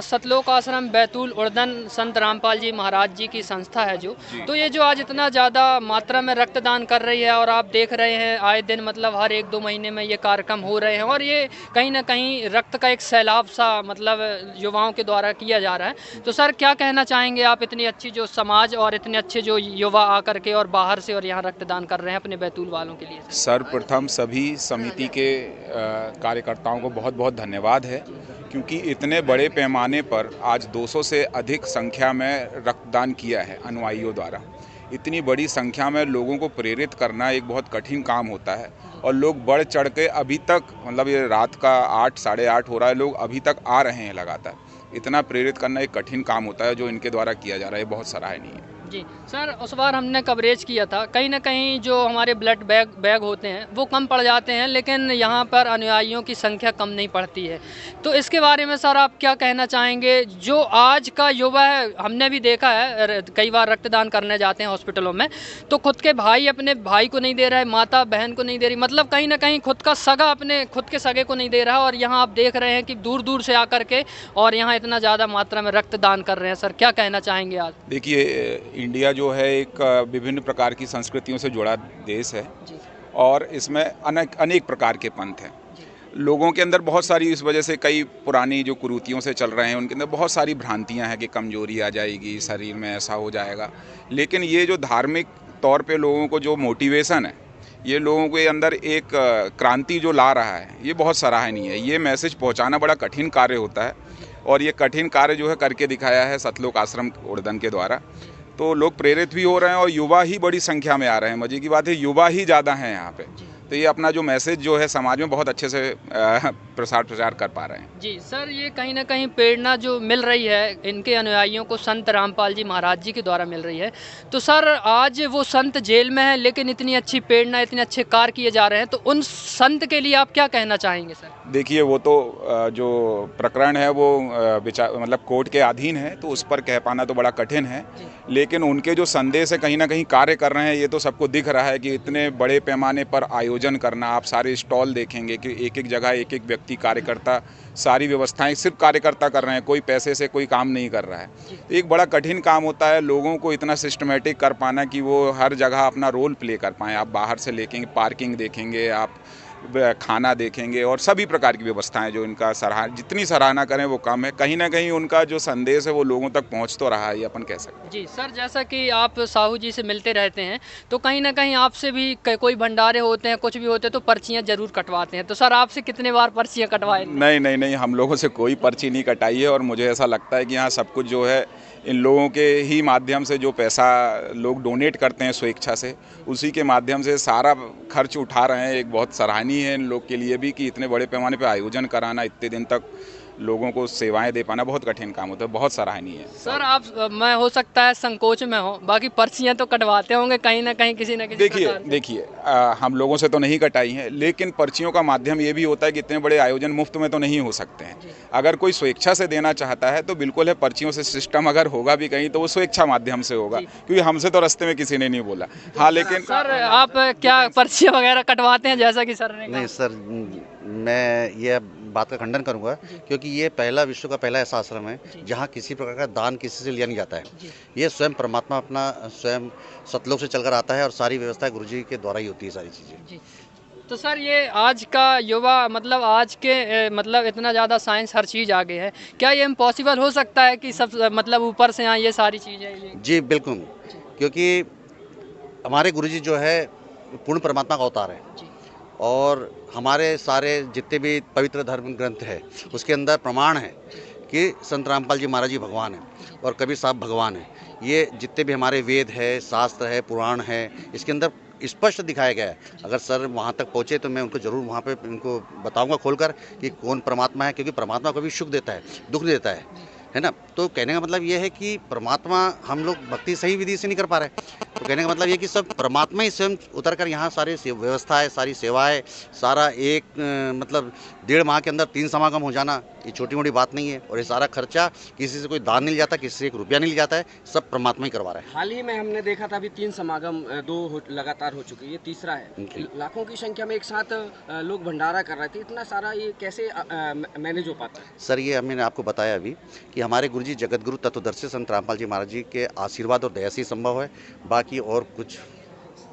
सतलोक आश्रम बैतूल उड़दन संत रामपाल जी महाराज जी की संस्था है जो, तो ये जो आज इतना ज़्यादा मात्रा में रक्तदान कर रही है और आप देख रहे हैं आए दिन मतलब हर 1-2 महीने में ये कार्यक्रम हो रहे हैं और ये कहीं ना कहीं रक्त का एक सैलाब सा मतलब युवाओं के द्वारा किया जा रहा है। तो सर क्या कहना चाहेंगे आप, इतनी अच्छी जो समाज और इतने अच्छे जो युवा आकर के और बाहर से और यहाँ रक्तदान कर रहे हैं अपने बैतूल वालों के लिए? सर्वप्रथम सभी समिति के कार्यकर्ताओं को बहुत बहुत धन्यवाद है, क्योंकि इतने बड़े पैमाने पर आज 200 से अधिक संख्या में रक्तदान किया है अनुयायियों द्वारा। इतनी बड़ी संख्या में लोगों को प्रेरित करना एक बहुत कठिन काम होता है और लोग बढ़ चढ़ के अभी तक मतलब ये रात का 8 साढ़े 8 हो रहा है, लोग अभी तक आ रहे हैं लगातार। इतना प्रेरित करना एक कठिन काम होता है जो इनके द्वारा किया जा रहा है, बहुत सराहनीय है। जी सर, उस बार हमने कवरेज किया था, कहीं ना कहीं जो हमारे ब्लड बैग होते हैं वो कम पड़ जाते हैं, लेकिन यहाँ पर अनुयायियों की संख्या कम नहीं पड़ती है। तो इसके बारे में सर आप क्या कहना चाहेंगे? जो आज का युवा है, हमने भी देखा है कई बार रक्तदान करने जाते हैं हॉस्पिटलों में, तो खुद के भाई अपने भाई को नहीं दे रहा है, माता बहन को नहीं दे रही, मतलब कहीं ना कहीं खुद का सगा अपने खुद के सगे को नहीं दे रहा है। और यहाँ आप देख रहे हैं कि दूर दूर से आकर के और यहाँ इतना ज़्यादा मात्रा में रक्तदान कर रहे हैं। सर क्या कहना चाहेंगे आज? देखिए, इंडिया जो है एक विभिन्न प्रकार की संस्कृतियों से जुड़ा देश है और इसमें अनेक प्रकार के पंथ हैं। लोगों के अंदर बहुत सारी इस वजह से कई पुरानी जो कुरीतियों से चल रहे हैं उनके अंदर बहुत सारी भ्रांतियां हैं कि कमजोरी आ जाएगी, शरीर में ऐसा हो जाएगा। लेकिन ये जो धार्मिक तौर पे लोगों को जो मोटिवेशन है, ये लोगों के अंदर एक क्रांति जो ला रहा है, ये बहुत सराहनीय है। ये मैसेज पहुँचाना बड़ा कठिन कार्य होता है और ये कठिन कार्य जो है करके दिखाया है सतलोक आश्रम उड़दन के द्वारा। तो लोग प्रेरित भी हो रहे हैं और युवा ही बड़ी संख्या में आ रहे हैं। मजे की बात है, युवा ही ज़्यादा हैं यहाँ पे। तो ये अपना जो मैसेज जो है समाज में बहुत अच्छे से प्रचार कर पा रहे हैं। जी सर, ये कहीं ना कहीं प्रेरणा जो मिल रही है इनके अनुयायियों को संत रामपाल जी महाराज जी के द्वारा मिल रही है। तो सर आज वो संत जेल में है, लेकिन इतनी अच्छी प्रेरणा, इतने अच्छे कार्य किए जा रहे हैं, तो उन संत के लिए आप क्या कहना चाहेंगे सर? देखिए, वो तो जो प्रकरण है वो मतलब कोर्ट के अधीन है, तो उस पर कह पाना तो बड़ा कठिन है। लेकिन उनके जो संदेश है कहीं ना कहीं कार्य कर रहे हैं, ये तो सबको दिख रहा है कि इतने बड़े पैमाने पर आयोजन करना। आप सारे स्टॉल देखेंगे कि एक एक जगह एक एक व्यक्ति कार्यकर्ता, सारी व्यवस्थाएं सिर्फ कार्यकर्ता कर रहे हैं, कोई पैसे से कोई काम नहीं कर रहा है। एक बड़ा कठिन काम होता है लोगों को इतना सिस्टमेटिक कर पाना कि वो हर जगह अपना रोल प्ले कर पाएँ। आप बाहर से लेकेंगे, पार्किंग देखेंगे, आप खाना देखेंगे और सभी प्रकार की व्यवस्थाएं जो इनका जितनी सराहना करें वो कम है। कहीं ना कहीं उनका जो संदेश है वो लोगों तक पहुंच तो रहा है, ये अपन कह सकते हैं। जी सर, जैसा कि आप साहू जी से मिलते रहते हैं, तो कहीं ना कहीं आपसे भी कोई भंडारे होते हैं, कुछ भी होते हैं, तो पर्चियां जरूर कटवाते हैं। तो सर आपसे कितने बार पर्चियां कटवाए? नहीं, हम लोगों से कोई पर्ची नहीं कटाई है और मुझे ऐसा लगता है कि यहाँ सब कुछ जो है इन लोगों के ही माध्यम से, जो पैसा लोग डोनेट करते हैं स्वेच्छा से, उसी के माध्यम से सारा खर्च उठा रहे हैं। एक बहुत सराहनीय है इन लोग के लिए भी कि इतने बड़े पैमाने पे आयोजन कराना, इतने दिन तक लोगों को सेवाएं दे पाना बहुत कठिन काम होता है, बहुत सराहनीय है। सर आप, मैं हो सकता है संकोच में हो, बाकी पर्चियां तो कटवाते होंगे कहीं ना कहीं किसी न किसी। देखिए, हम लोगों से तो नहीं कटाई हैं, लेकिन पर्चियों का माध्यम ये भी होता है कि इतने बड़े आयोजन मुफ्त में तो नहीं हो सकते हैं। अगर कोई स्वेच्छा से देना चाहता है तो बिल्कुल है, पर्चियों से सिस्टम अगर होगा भी कहीं तो वो स्वेच्छा माध्यम से होगा, क्योंकि हमसे तो रास्ते में किसी ने नहीं बोला। हाँ, लेकिन सर आप क्या पर्चियां वगैरह कटवाते हैं जैसा कि सर ने कहा? नहीं सर, मैं ये बात का खंडन करूंगा, क्योंकि ये विश्व का पहला ऐसा आश्रम है जहां किसी प्रकार का दान किसी से लिया नहीं जाता है। ये स्वयं परमात्मा अपना स्वयं सतलोक से चलकर आता है और सारी व्यवस्था गुरुजी के द्वारा ही होती है सारी चीज़ें। तो सर ये आज का युवा, मतलब आज के मतलब इतना ज़्यादा साइंस हर चीज़ आगे है, क्या ये इम्पॉसिबल हो सकता है कि सब मतलब ऊपर से यहाँ ये सारी चीज़ें? जी बिल्कुल, क्योंकि हमारे गुरुजी जो है पूर्ण परमात्मा का अवतार है और हमारे सारे जितने भी पवित्र धर्म ग्रंथ है उसके अंदर प्रमाण है कि संत रामपाल जी महाराज जी भगवान हैं और कबीर साहब भगवान हैं। ये जितने भी हमारे वेद है, शास्त्र है, पुराण है, इसके अंदर स्पष्ट दिखाया गया है। अगर सर वहाँ तक पहुँचे तो मैं उनको ज़रूर वहाँ पे उनको बताऊँगा खोलकर कि कौन परमात्मा है, क्योंकि परमात्मा कभी सुख देता है, दुख देता है ना। तो कहने का मतलब ये है कि परमात्मा हम लोग भक्ति सही विधि से नहीं कर पा रहे, तो कहने का मतलब ये कि सब परमात्मा ही स्वयं उतर कर यहाँ सारे व्यवस्था है, सारी सेवाएं, सारा एक मतलब 1.5 माह के अंदर 3 समागम हो जाना ये छोटी मोटी बात नहीं है। और ये सारा खर्चा किसी से कोई दान नहीं जाता, किसी से 1 रुपया नहीं जाता है, सब परमात्मा ही करवा रहा है। हाल ही में हमने देखा था अभी 3 समागम 2 लगातार हो चुके, ये तीसरा है। लाखों की संख्या में एक साथ लोग भंडारा कर रहे थे, इतना सारा ये कैसे मैनेज हो पाता है? सर ये मैंने आपको बताया अभी कि हमारे गुरुजी जगतगुरु तत्वदर्शी संत रामपाल जी महाराज जी के आशीर्वाद और दया से संभव है, बाकी और कुछ।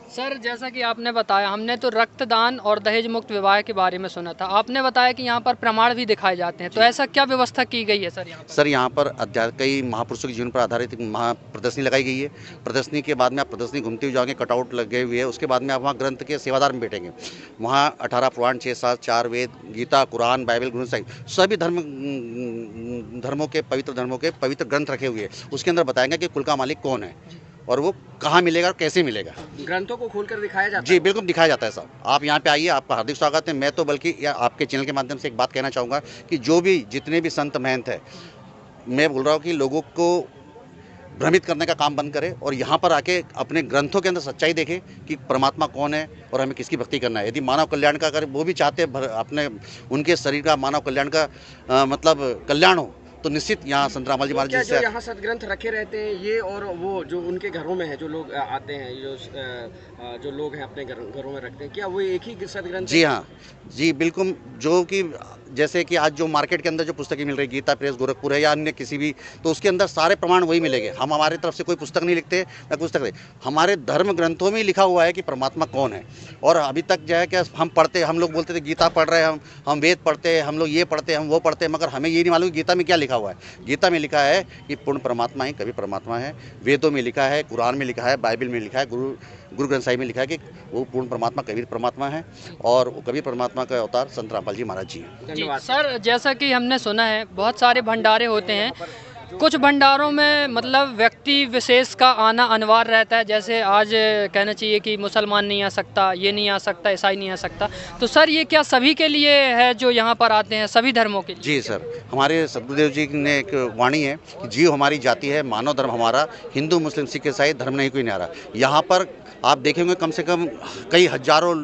सर जैसा कि आपने बताया, हमने तो रक्तदान और दहेज मुक्त विवाह के बारे में सुना था, आपने बताया कि यहाँ पर प्रमाण भी दिखाए जाते हैं, तो ऐसा क्या व्यवस्था की गई है सर यहाँ पर? सर यहाँ पर कई महापुरुषों के जीवन पर आधारित प्रदर्शनी लगाई गई है। प्रदर्शनी के बाद में आप प्रदर्शनी घूमते हुए जाओगे, कटआउट लगे हुए है, उसके बाद में आप वहाँ ग्रंथ के सेवादार में बैठेंगे। वहाँ 18 पुराण, 6 शास्त्र, 4 वेद, गीता, कुरान, बाइबल, ग्रंथ साहिब सभी धर्मों के पवित्र ग्रंथ रखे हुए हैं। उसके अंदर बताएंगे कि कुल का मालिक कौन है और वो कहाँ मिलेगा और कैसे मिलेगा। ग्रंथों को खोलकर दिखाया जाता है? जी बिल्कुल दिखाया जाता है साहब। आप यहाँ पे आइए, आपका हार्दिक स्वागत है। मैं तो बल्कि आपके चैनल के माध्यम से एक बात कहना चाहूँगा कि जितने भी संत महंत हैं, मैं बोल रहा हूँ कि लोगों को भ्रमित करने का काम बंद करें और यहाँ पर आके अपने ग्रंथों के अंदर सच्चाई देखें कि परमात्मा कौन है और हमें किसकी भक्ति करना है। यदि मानव कल्याण का अगर वो भी चाहते हैं अपने उनके शरीर का मानव कल्याण का मतलब कल्याण हो, तो निश्चित यहाँ संत रामपाल जी महाराज जी से यहाँ सदग्रंथ रखे रहते हैं ये, और वो जो उनके घरों में है, जो लोग आते हैं, जो लोग हैं अपने घरों में रखते हैं, क्या वो एक ही सदग्रंथ? जी हाँ, जी बिल्कुल। जो कि जैसे कि आज जो मार्केट के अंदर जो पुस्तकें मिल रही, गीता प्रेस गोरखपुर है या अन्य किसी भी, तो उसके अंदर सारे प्रमाण वही मिलेंगे। हम हमारी तरफ से कोई पुस्तक नहीं लिखते ना पुस्तक नहीं, हमारे धर्म ग्रंथों में लिखा हुआ है कि परमात्मा कौन है। और अभी तक जो है कि हम लोग बोलते थे गीता पढ़ रहे हैं, हम वेद पढ़ते हैं, हम लोग ये पढ़ते हैं, हम वो पढ़ते हैं, मगर हमें ये नहीं मालूम गीता में क्या लिखा हुआ है। गीता में लिखा है कि पूर्ण परमात्मा ही कभी परमात्मा है, वेदों में लिखा है, कुरान में लिखा है, बाइबल में लिखा है, गुरु ग्रंथ साहिब में लिखा है कि वो पूर्ण परमात्मा कबीर परमात्मा है और वो कबीर परमात्मा का अवतार संत रामपाल जी महाराज जी हैं। जी सर, जैसा कि हमने सुना है बहुत सारे भंडारे होते हैं, कुछ भंडारों में मतलब व्यक्ति विशेष का आना अनिवार्य रहता है, जैसे आज कहना चाहिए कि मुसलमान नहीं आ सकता, ये नहीं आ सकता, ईसाई नहीं आ सकता, तो सर ये क्या सभी के लिए है जो यहाँ पर आते हैं, सभी धर्मों के लिए? जी सर, हमारे सदगुरुदेव जी ने एक वाणी है कि जीव हमारी जाति है, मानव धर्म हमारा, हिंदू मुस्लिम सिख ईसाई धर्म नहीं कोई न्यारा। यहाँ पर आप देखेंगे कम से कम कई हजारों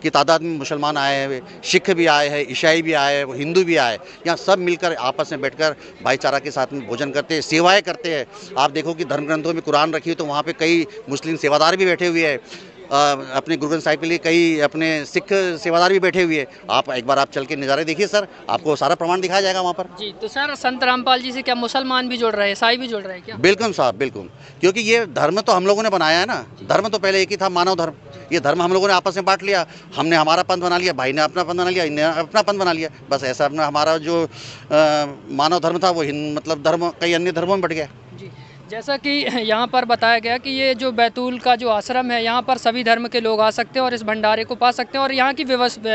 की तादाद में मुसलमान आए हैं, सिख भी आए हैं, ईसाई भी आए हैं, हिंदू भी आए, यहाँ सब मिलकर आपस में बैठकर भाईचारा के साथ में भोजन करते हैं, सेवाएं करते हैं। आप देखो कि धर्म ग्रंथों में कुरान रखी है तो वहाँ पे कई मुस्लिम सेवादार भी बैठे हुए हैं, अपने गुरु ग्रंथ साहिब के लिए कई अपने सिख सेवादार भी बैठे हुए हैं। आप एक बार आप चल के नज़ारे देखिए सर, आपको सारा प्रमाण दिखाया जाएगा वहाँ पर। जी, तो सर संत रामपाल जी से क्या मुसलमान भी जुड़ रहे हैं, ईसाई भी जुड़ रहे हैं क्या? बिल्कुल साहब, बिल्कुल, क्योंकि ये धर्म तो हम लोगों ने बनाया है ना। धर्म तो पहले एक ही था, मानव धर्म। ये धर्म हम लोगों ने आपस में बांट लिया, हमने हमारा पंथ बना लिया, भाई ने अपना पंथ बना लिया, इन्हें अपना पंथ बना लिया, बस ऐसा अपना हमारा जो मानव धर्म था वो मतलब धर्म कई अन्य धर्मों में बट गया। जी, जैसा कि यहाँ पर बताया गया कि ये जो बैतूल का जो आश्रम है, यहाँ पर सभी धर्म के लोग आ सकते हैं और इस भंडारे को पा सकते हैं। और यहाँ की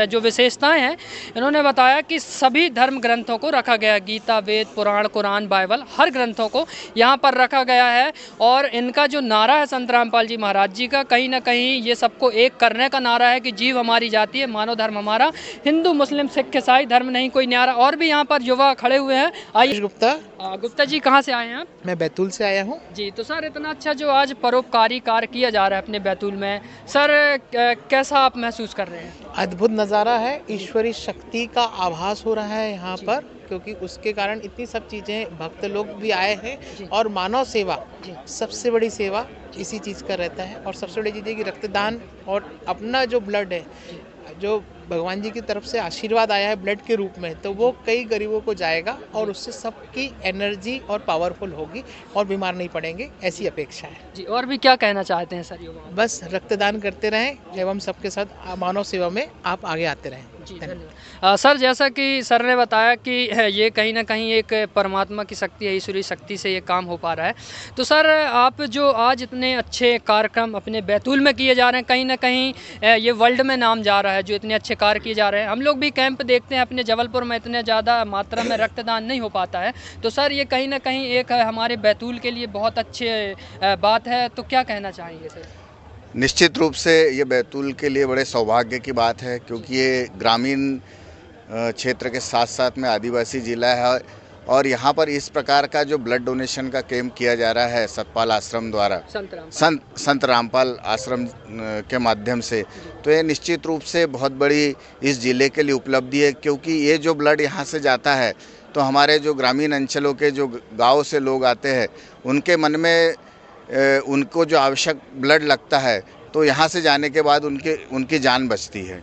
जो विशेषताएं हैं, इन्होंने बताया कि सभी धर्म ग्रंथों को रखा गया है, गीता, वेद, पुराण, कुरान, बाइबल, हर ग्रंथों को यहाँ पर रखा गया है। और इनका जो नारा है संत रामपाल जी महाराज जी का, कहीं ना कहीं ये सबको एक करने का नारा है कि जीव हमारी जाति है, मानव धर्म हमारा, हिंदू मुस्लिम सिख ईसाई धर्म नहीं कोई न्यारा। और भी यहाँ पर युवा खड़े हुए हैं। आइए गुप्ता जी, कहाँ से आए हैं आप? मैं बैतूल से आया हूँ जी। तो सर इतना अच्छा जो आज परोपकारी कार्य किया जा रहा है अपने बैतूल में, सर कैसा आप महसूस कर रहे हैं? अद्भुत नज़ारा है, ईश्वरीय शक्ति का आभास हो रहा है यहाँ पर, क्योंकि उसके कारण इतनी सब चीज़ें, भक्त लोग भी आए हैं और मानव सेवा, सबसे बड़ी सेवा इसी चीज़ का रहता है। और सबसे बड़ी चीज़ है कि रक्तदान और अपना जो ब्लड है, जो भगवान जी की तरफ से आशीर्वाद आया है ब्लड के रूप में, तो वो कई गरीबों को जाएगा और उससे सबकी एनर्जी और पावरफुल होगी और बीमार नहीं पड़ेंगे, ऐसी अपेक्षा है जी। और भी क्या कहना चाहते हैं सर युवा? बस रक्तदान करते रहें एवं सबके साथ मानव सेवा में आप आगे आते रहें। जी धन्यवाद। सर जैसा कि सर ने बताया कि ये कहीं ना कहीं एक परमात्मा की शक्ति है, ईश्वरीय शक्ति से ये काम हो पा रहा है। तो सर आप जो आज इतने अच्छे कार्यक्रम अपने बैतूल में किए जा रहे हैं, कहीं ना कहीं ये वर्ल्ड में नाम जा रहा है, जो इतने अच्छे कार्य किए जा रहे हैं। हम लोग भी कैंप देखते हैं अपने जबलपुर में, इतने ज़्यादा मात्रा में रक्तदान नहीं हो पाता है, तो सर ये कहीं ना कहीं एक हमारे बैतूल के लिए बहुत अच्छे बात है। तो क्या कहना चाहेंगे सर? निश्चित रूप से ये बैतूल के लिए बड़े सौभाग्य की बात है, क्योंकि ये ग्रामीण क्षेत्र के साथ साथ में आदिवासी ज़िला है और यहाँ पर इस प्रकार का जो ब्लड डोनेशन का कैंप किया जा रहा है सतपाल आश्रम द्वारा, संत रामपाल आश्रम के माध्यम से, तो ये निश्चित रूप से बहुत बड़ी इस ज़िले के लिए उपलब्धि है, क्योंकि ये जो ब्लड यहाँ से जाता है तो हमारे जो ग्रामीण अंचलों के जो गाँव से लोग आते हैं उनके मन में उनको जो आवश्यक ब्लड लगता है तो यहाँ से जाने के बाद उनकी जान बचती है।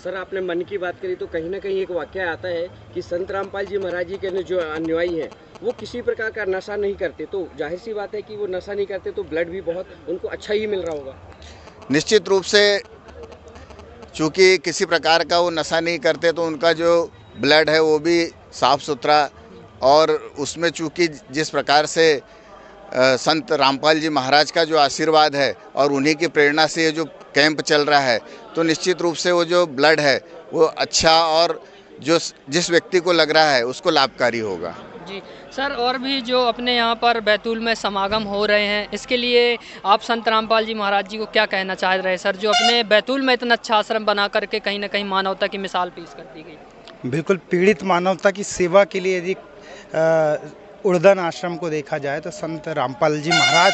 सर, आपने मन की बात करी तो कहीं ना कहीं एक वाक़या आता है कि संत रामपाल जी महाराज जी के जो अनुयायी हैं वो किसी प्रकार का नशा नहीं करते, तो जाहिर सी बात है कि वो नशा नहीं करते तो ब्लड भी बहुत उनको अच्छा ही मिल रहा होगा। निश्चित रूप से चूँकि किसी प्रकार का वो नशा नहीं करते तो उनका जो ब्लड है वो भी साफ़ सुथरा, और उसमें चूँकि जिस प्रकार से संत रामपाल जी महाराज का जो आशीर्वाद है और उन्हीं की प्रेरणा से ये जो कैंप चल रहा है तो निश्चित रूप से वो जो ब्लड है वो अच्छा और जो जिस व्यक्ति को लग रहा है उसको लाभकारी होगा। जी सर, और भी जो अपने यहाँ पर बैतूल में समागम हो रहे हैं इसके लिए आप संत रामपाल जी महाराज जी को क्या कहना चाह रहे हैं सर, जो अपने बैतूल में इतना अच्छा आश्रम बना करके कहीं ना कहीं मानवता की मिसाल पेश कर दी गई। बिल्कुल, पीड़ित मानवता की सेवा के लिए यदि उड़दन आश्रम को देखा जाए तो संत रामपाल जी महाराज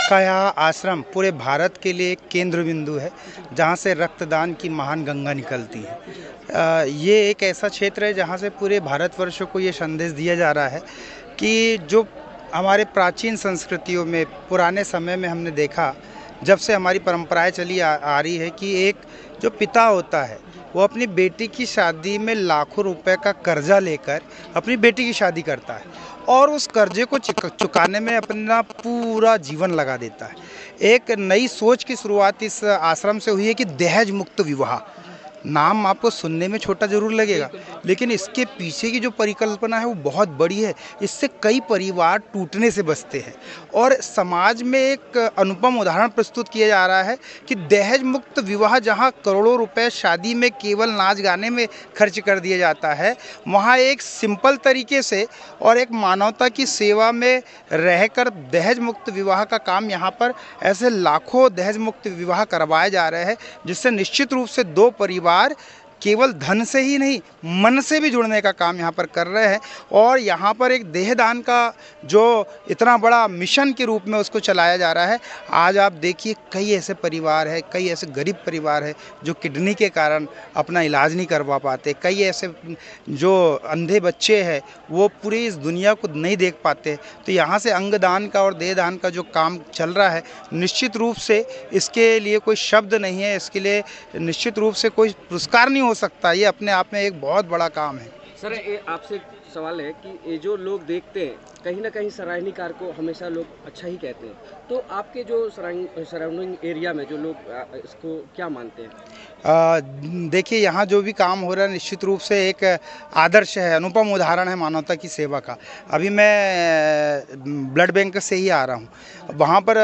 का यह आश्रम पूरे भारत के लिए एक केंद्र बिंदु है जहाँ से रक्तदान की महान गंगा निकलती है। ये एक ऐसा क्षेत्र है जहाँ से पूरे भारतवर्ष को ये संदेश दिया जा रहा है कि जो हमारे प्राचीन संस्कृतियों में पुराने समय में हमने देखा, जब से हमारी परंपराएं चली आ रही है कि एक जो पिता होता है वो अपनी बेटी की शादी में लाखों रुपए का कर्जा लेकर अपनी बेटी की शादी करता है और उस कर्जे को चुकाने में अपना पूरा जीवन लगा देता है। एक नई सोच की शुरुआत इस आश्रम से हुई है कि दहेज मुक्त विवाह। नाम आपको सुनने में छोटा जरूर लगेगा, लेकिन इसके पीछे की जो परिकल्पना है वो बहुत बड़ी है। इससे कई परिवार टूटने से बचते हैं और समाज में एक अनुपम उदाहरण प्रस्तुत किया जा रहा है कि दहेज मुक्त विवाह, जहां करोड़ों रुपए शादी में केवल नाच गाने में खर्च कर दिया जाता है, वहां एक सिंपल तरीके से और एक मानवता की सेवा में रहकर दहेज मुक्त विवाह का काम यहाँ पर ऐसे लाखों दहेज मुक्त विवाह करवाए जा रहे हैं, जिससे निश्चित रूप से दो परिवार केवल धन से ही नहीं मन से भी जुड़ने का काम यहाँ पर कर रहे हैं। और यहाँ पर एक देहदान का जो इतना बड़ा मिशन के रूप में उसको चलाया जा रहा है। आज आप देखिए कई ऐसे परिवार हैं, कई ऐसे गरीब परिवार हैं जो किडनी के कारण अपना इलाज नहीं करवा पाते, कई ऐसे जो अंधे बच्चे हैं वो पूरी इस दुनिया को नहीं देख पाते। तो यहाँ से अंगदान का और देहदान का जो काम चल रहा है, निश्चित रूप से इसके लिए कोई शब्द नहीं है, इसके लिए निश्चित रूप से कोई पुरस्कार नहीं हो सकता। ये अपने आप में एक बहुत बड़ा काम है। सर, आपसे सवाल है कि ये जो लोग देखते हैं कहीं ना कहीं सराहनीय कार्य को हमेशा लोग अच्छा ही कहते हैं, तो आपके जो सराउंडिंग एरिया में जो लोग इसको क्या मानते हैं? देखिए, यहाँ जो भी काम हो रहा है निश्चित रूप से एक आदर्श है, अनुपम उदाहरण है मानवता की सेवा का। अभी मैं ब्लड बैंक से ही आ रहा हूँ, वहाँ पर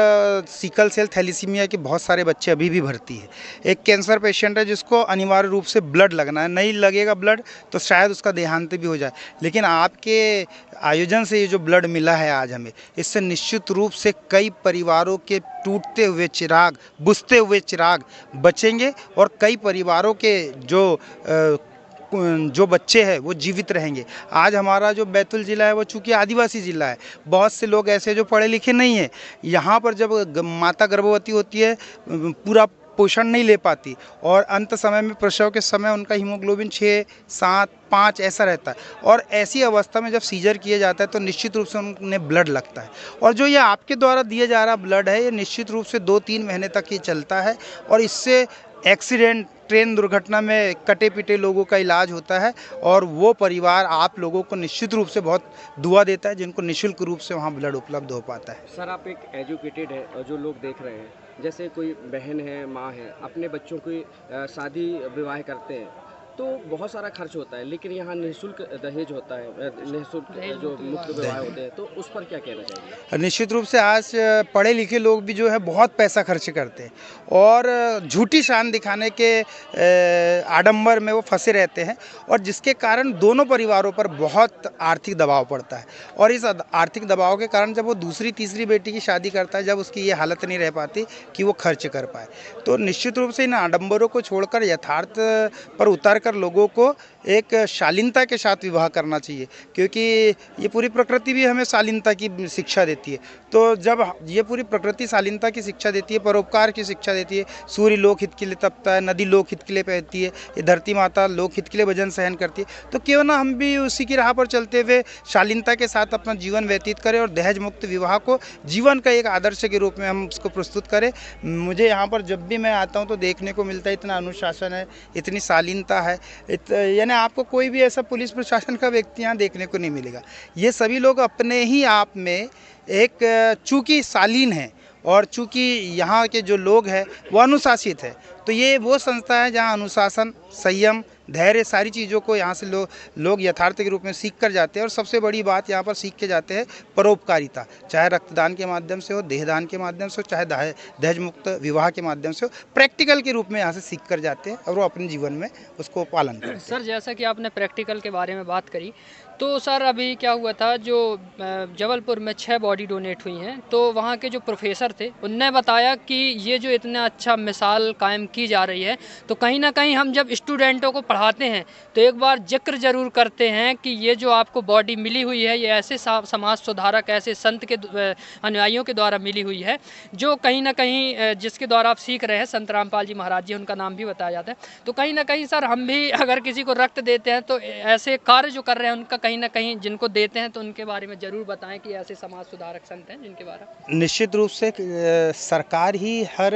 सिकल सेल थैलीसीमिया के बहुत सारे बच्चे अभी भी भर्ती है। एक कैंसर पेशेंट है जिसको अनिवार्य रूप से ब्लड लगना है, नहीं लगेगा ब्लड तो शायद उसका देहांत भी हो जाए। लेकिन आपके आयोजन से ये जो ब्लड मिला है आज हमें, इससे निश्चित रूप से कई परिवारों के टूटते हुए चिराग, बुझते हुए चिराग बचेंगे और कई परिवारों के जो बच्चे हैं वो जीवित रहेंगे। आज हमारा जो बैतूल ज़िला है वो चूँकि आदिवासी ज़िला है, बहुत से लोग ऐसे जो पढ़े लिखे नहीं हैं, यहाँ पर जब माता गर्भवती होती है पूरा पोषण नहीं ले पाती और अंत समय में प्रसव के समय उनका हीमोग्लोबिन 6, 7, 5 ऐसा रहता है और ऐसी अवस्था में जब सीजर किया जाता है तो निश्चित रूप से उन्हें ब्लड लगता है। और जो ये आपके द्वारा दिया जा रहा ब्लड है ये निश्चित रूप से 2-3 महीने तक ये चलता है और इससे एक्सीडेंट, ट्रेन दुर्घटना में कटे पिटे लोगों का इलाज होता है और वो परिवार आप लोगों को निश्चित रूप से बहुत दुआ देता है जिनको निःशुल्क रूप से वहाँ ब्लड उपलब्ध हो पाता है। सर, आप एक एजुकेटेड है और जो लोग देख रहे हैं, जैसे कोई बहन है, माँ है, अपने बच्चों की शादी विवाह करते हैं तो बहुत सारा खर्च होता है, लेकिन यहाँ निःशुल्क दहेज होता है, निःशुल्क जो मुक्त विवाह होते हैं, तो उस पर क्या कहना चाहिए? निश्चित रूप से आज पढ़े लिखे लोग भी जो है बहुत पैसा खर्च करते हैं और झूठी शान दिखाने के आडंबर में वो फंसे रहते हैं और जिसके कारण दोनों परिवारों पर बहुत आर्थिक दबाव पड़ता है और इस आर्थिक दबाव के कारण जब वो दूसरी तीसरी बेटी की शादी करता है, जब उसकी ये हालत नहीं रह पाती कि वो खर्च कर पाए, तो निश्चित रूप से इन आडंबरों को छोड़कर यथार्थ पर उतर कर लोगों को एक शालीनता के साथ विवाह करना चाहिए, क्योंकि ये पूरी प्रकृति भी हमें शालीनता की शिक्षा देती है। तो जब ये पूरी प्रकृति शालीनता की शिक्षा देती है, परोपकार की शिक्षा देती है, सूर्य लोक हित के लिए तपता है, नदी लोक हित के लिए बहती है, ये धरती माता लोक हित के लिए भजन सहन करती है, तो क्यों ना हम भी उसी की राह पर चलते हुए शालीनता के साथ अपना जीवन व्यतीत करें और दहेज मुक्त विवाह को जीवन का एक आदर्श के रूप में हम उसको प्रस्तुत करें। मुझे यहाँ पर जब भी मैं आता हूँ तो देखने को मिलता है इतना अनुशासन है, इतनी शालीनता है, यानी आपको कोई भी ऐसा पुलिस प्रशासन का व्यक्ति यहाँ देखने को नहीं मिलेगा। ये सभी लोग अपने ही आप में एक चूँकि शालीन है और चूँकि यहाँ के जो लोग हैं वो अनुशासित है, तो ये वो संस्था है जहाँ अनुशासन, संयम, धैर्य सारी चीज़ों को यहाँ से लोग यथार्थ के रूप में सीख कर जाते हैं। और सबसे बड़ी बात यहाँ पर सीख के जाते हैं परोपकारिता, चाहे रक्तदान के माध्यम से हो, देहदान के माध्यम से हो, चाहे दहेज मुक्त विवाह के माध्यम से हो, प्रैक्टिकल के रूप में यहाँ से सीख कर जाते हैं और वो अपने जीवन में उसको पालन करते हैं। सर, जैसा कि आपने प्रैक्टिकल के बारे में बात करी, तो सर अभी क्या हुआ था, जो जबलपुर में 6 बॉडी डोनेट हुई हैं, तो वहाँ के जो प्रोफेसर थे उनने बताया कि ये जो इतना अच्छा मिसाल कायम की जा रही है, तो कहीं ना कहीं हम जब स्टूडेंटों को पढ़ाते हैं तो एक बार जिक्र ज़रूर करते हैं कि ये जो आपको बॉडी मिली हुई है, ये ऐसे समाज सुधारक, ऐसे संत के अनुयायियों के द्वारा मिली हुई है, जो कहीं ना कहीं जिसके द्वारा आप सीख रहे हैं, संत रामपाल जी महाराज जी, उनका नाम भी बताया जाता है। तो कहीं ना कहीं सर हम भी अगर किसी को रक्त देते हैं तो ऐसे कार्य जो कर रहे हैं उनका कहीं ना कहीं जिनको देते हैं तो उनके बारे में ज़रूर बताएं कि ऐसे समाज सुधारक संत हैं जिनके बारे में। निश्चित रूप से सरकार ही हर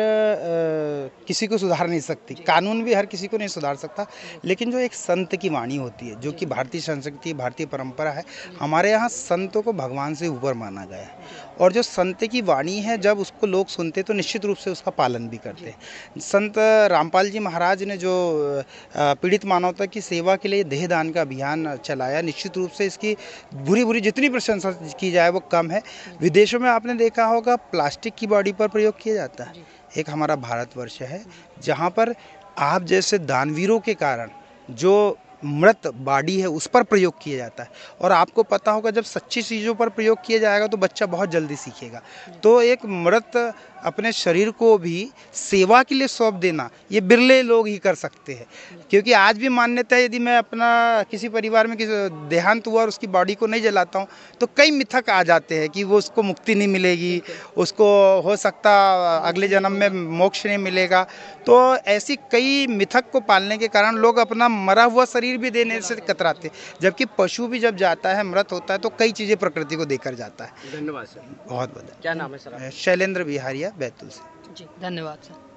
किसी को सुधार नहीं सकती, कानून भी हर किसी को नहीं सुधार सकता, लेकिन जो एक संत की वाणी होती है, जो कि भारतीय संस्कृति, भारतीय परंपरा है, हमारे यहाँ संतों को भगवान से ऊपर माना गया है। और जो संत की वाणी है, जब उसको लोग सुनते तो निश्चित रूप से उसका पालन भी करते हैं। संत रामपाल जी महाराज ने जो पीड़ित मानवता की सेवा के लिए देहदान का अभियान चलाया, निश्चित रूप से इसकी बुरी जितनी प्रशंसा की जाए वो कम है। विदेशों में आपने देखा होगा प्लास्टिक की बॉडी पर प्रयोग किया जाता है, एक हमारा भारतवर्ष है जहाँ पर आप जैसे दानवीरों के कारण जो मृत बॉडी है उस पर प्रयोग किया जाता है। और आपको पता होगा जब सच्ची चीज़ों पर प्रयोग किया जाएगा तो बच्चा बहुत जल्दी सीखेगा। तो एक मृत अपने शरीर को भी सेवा के लिए सौंप देना, ये बिरले लोग ही कर सकते हैं, क्योंकि आज भी मान्यता है, यदि मैं अपना किसी परिवार में किसी देहांत हुआ और उसकी बॉडी को नहीं जलाता हूँ तो कई मिथक आ जाते हैं कि वो उसको मुक्ति नहीं मिलेगी, उसको हो सकता अगले जन्म में मोक्ष नहीं मिलेगा। तो ऐसी कई मिथक को पालने के कारण लोग अपना मरा हुआ शरीर भी देने से कतराते, जबकि पशु भी जब जाता है, मृत होता है, तो कई चीज़ें प्रकृति को देकर जाता है। धन्यवाद सर। बहुत बहुत। क्या नाम है सर? शैलेंद्र बिहारिया, बैतूल से। जी धन्यवाद सर।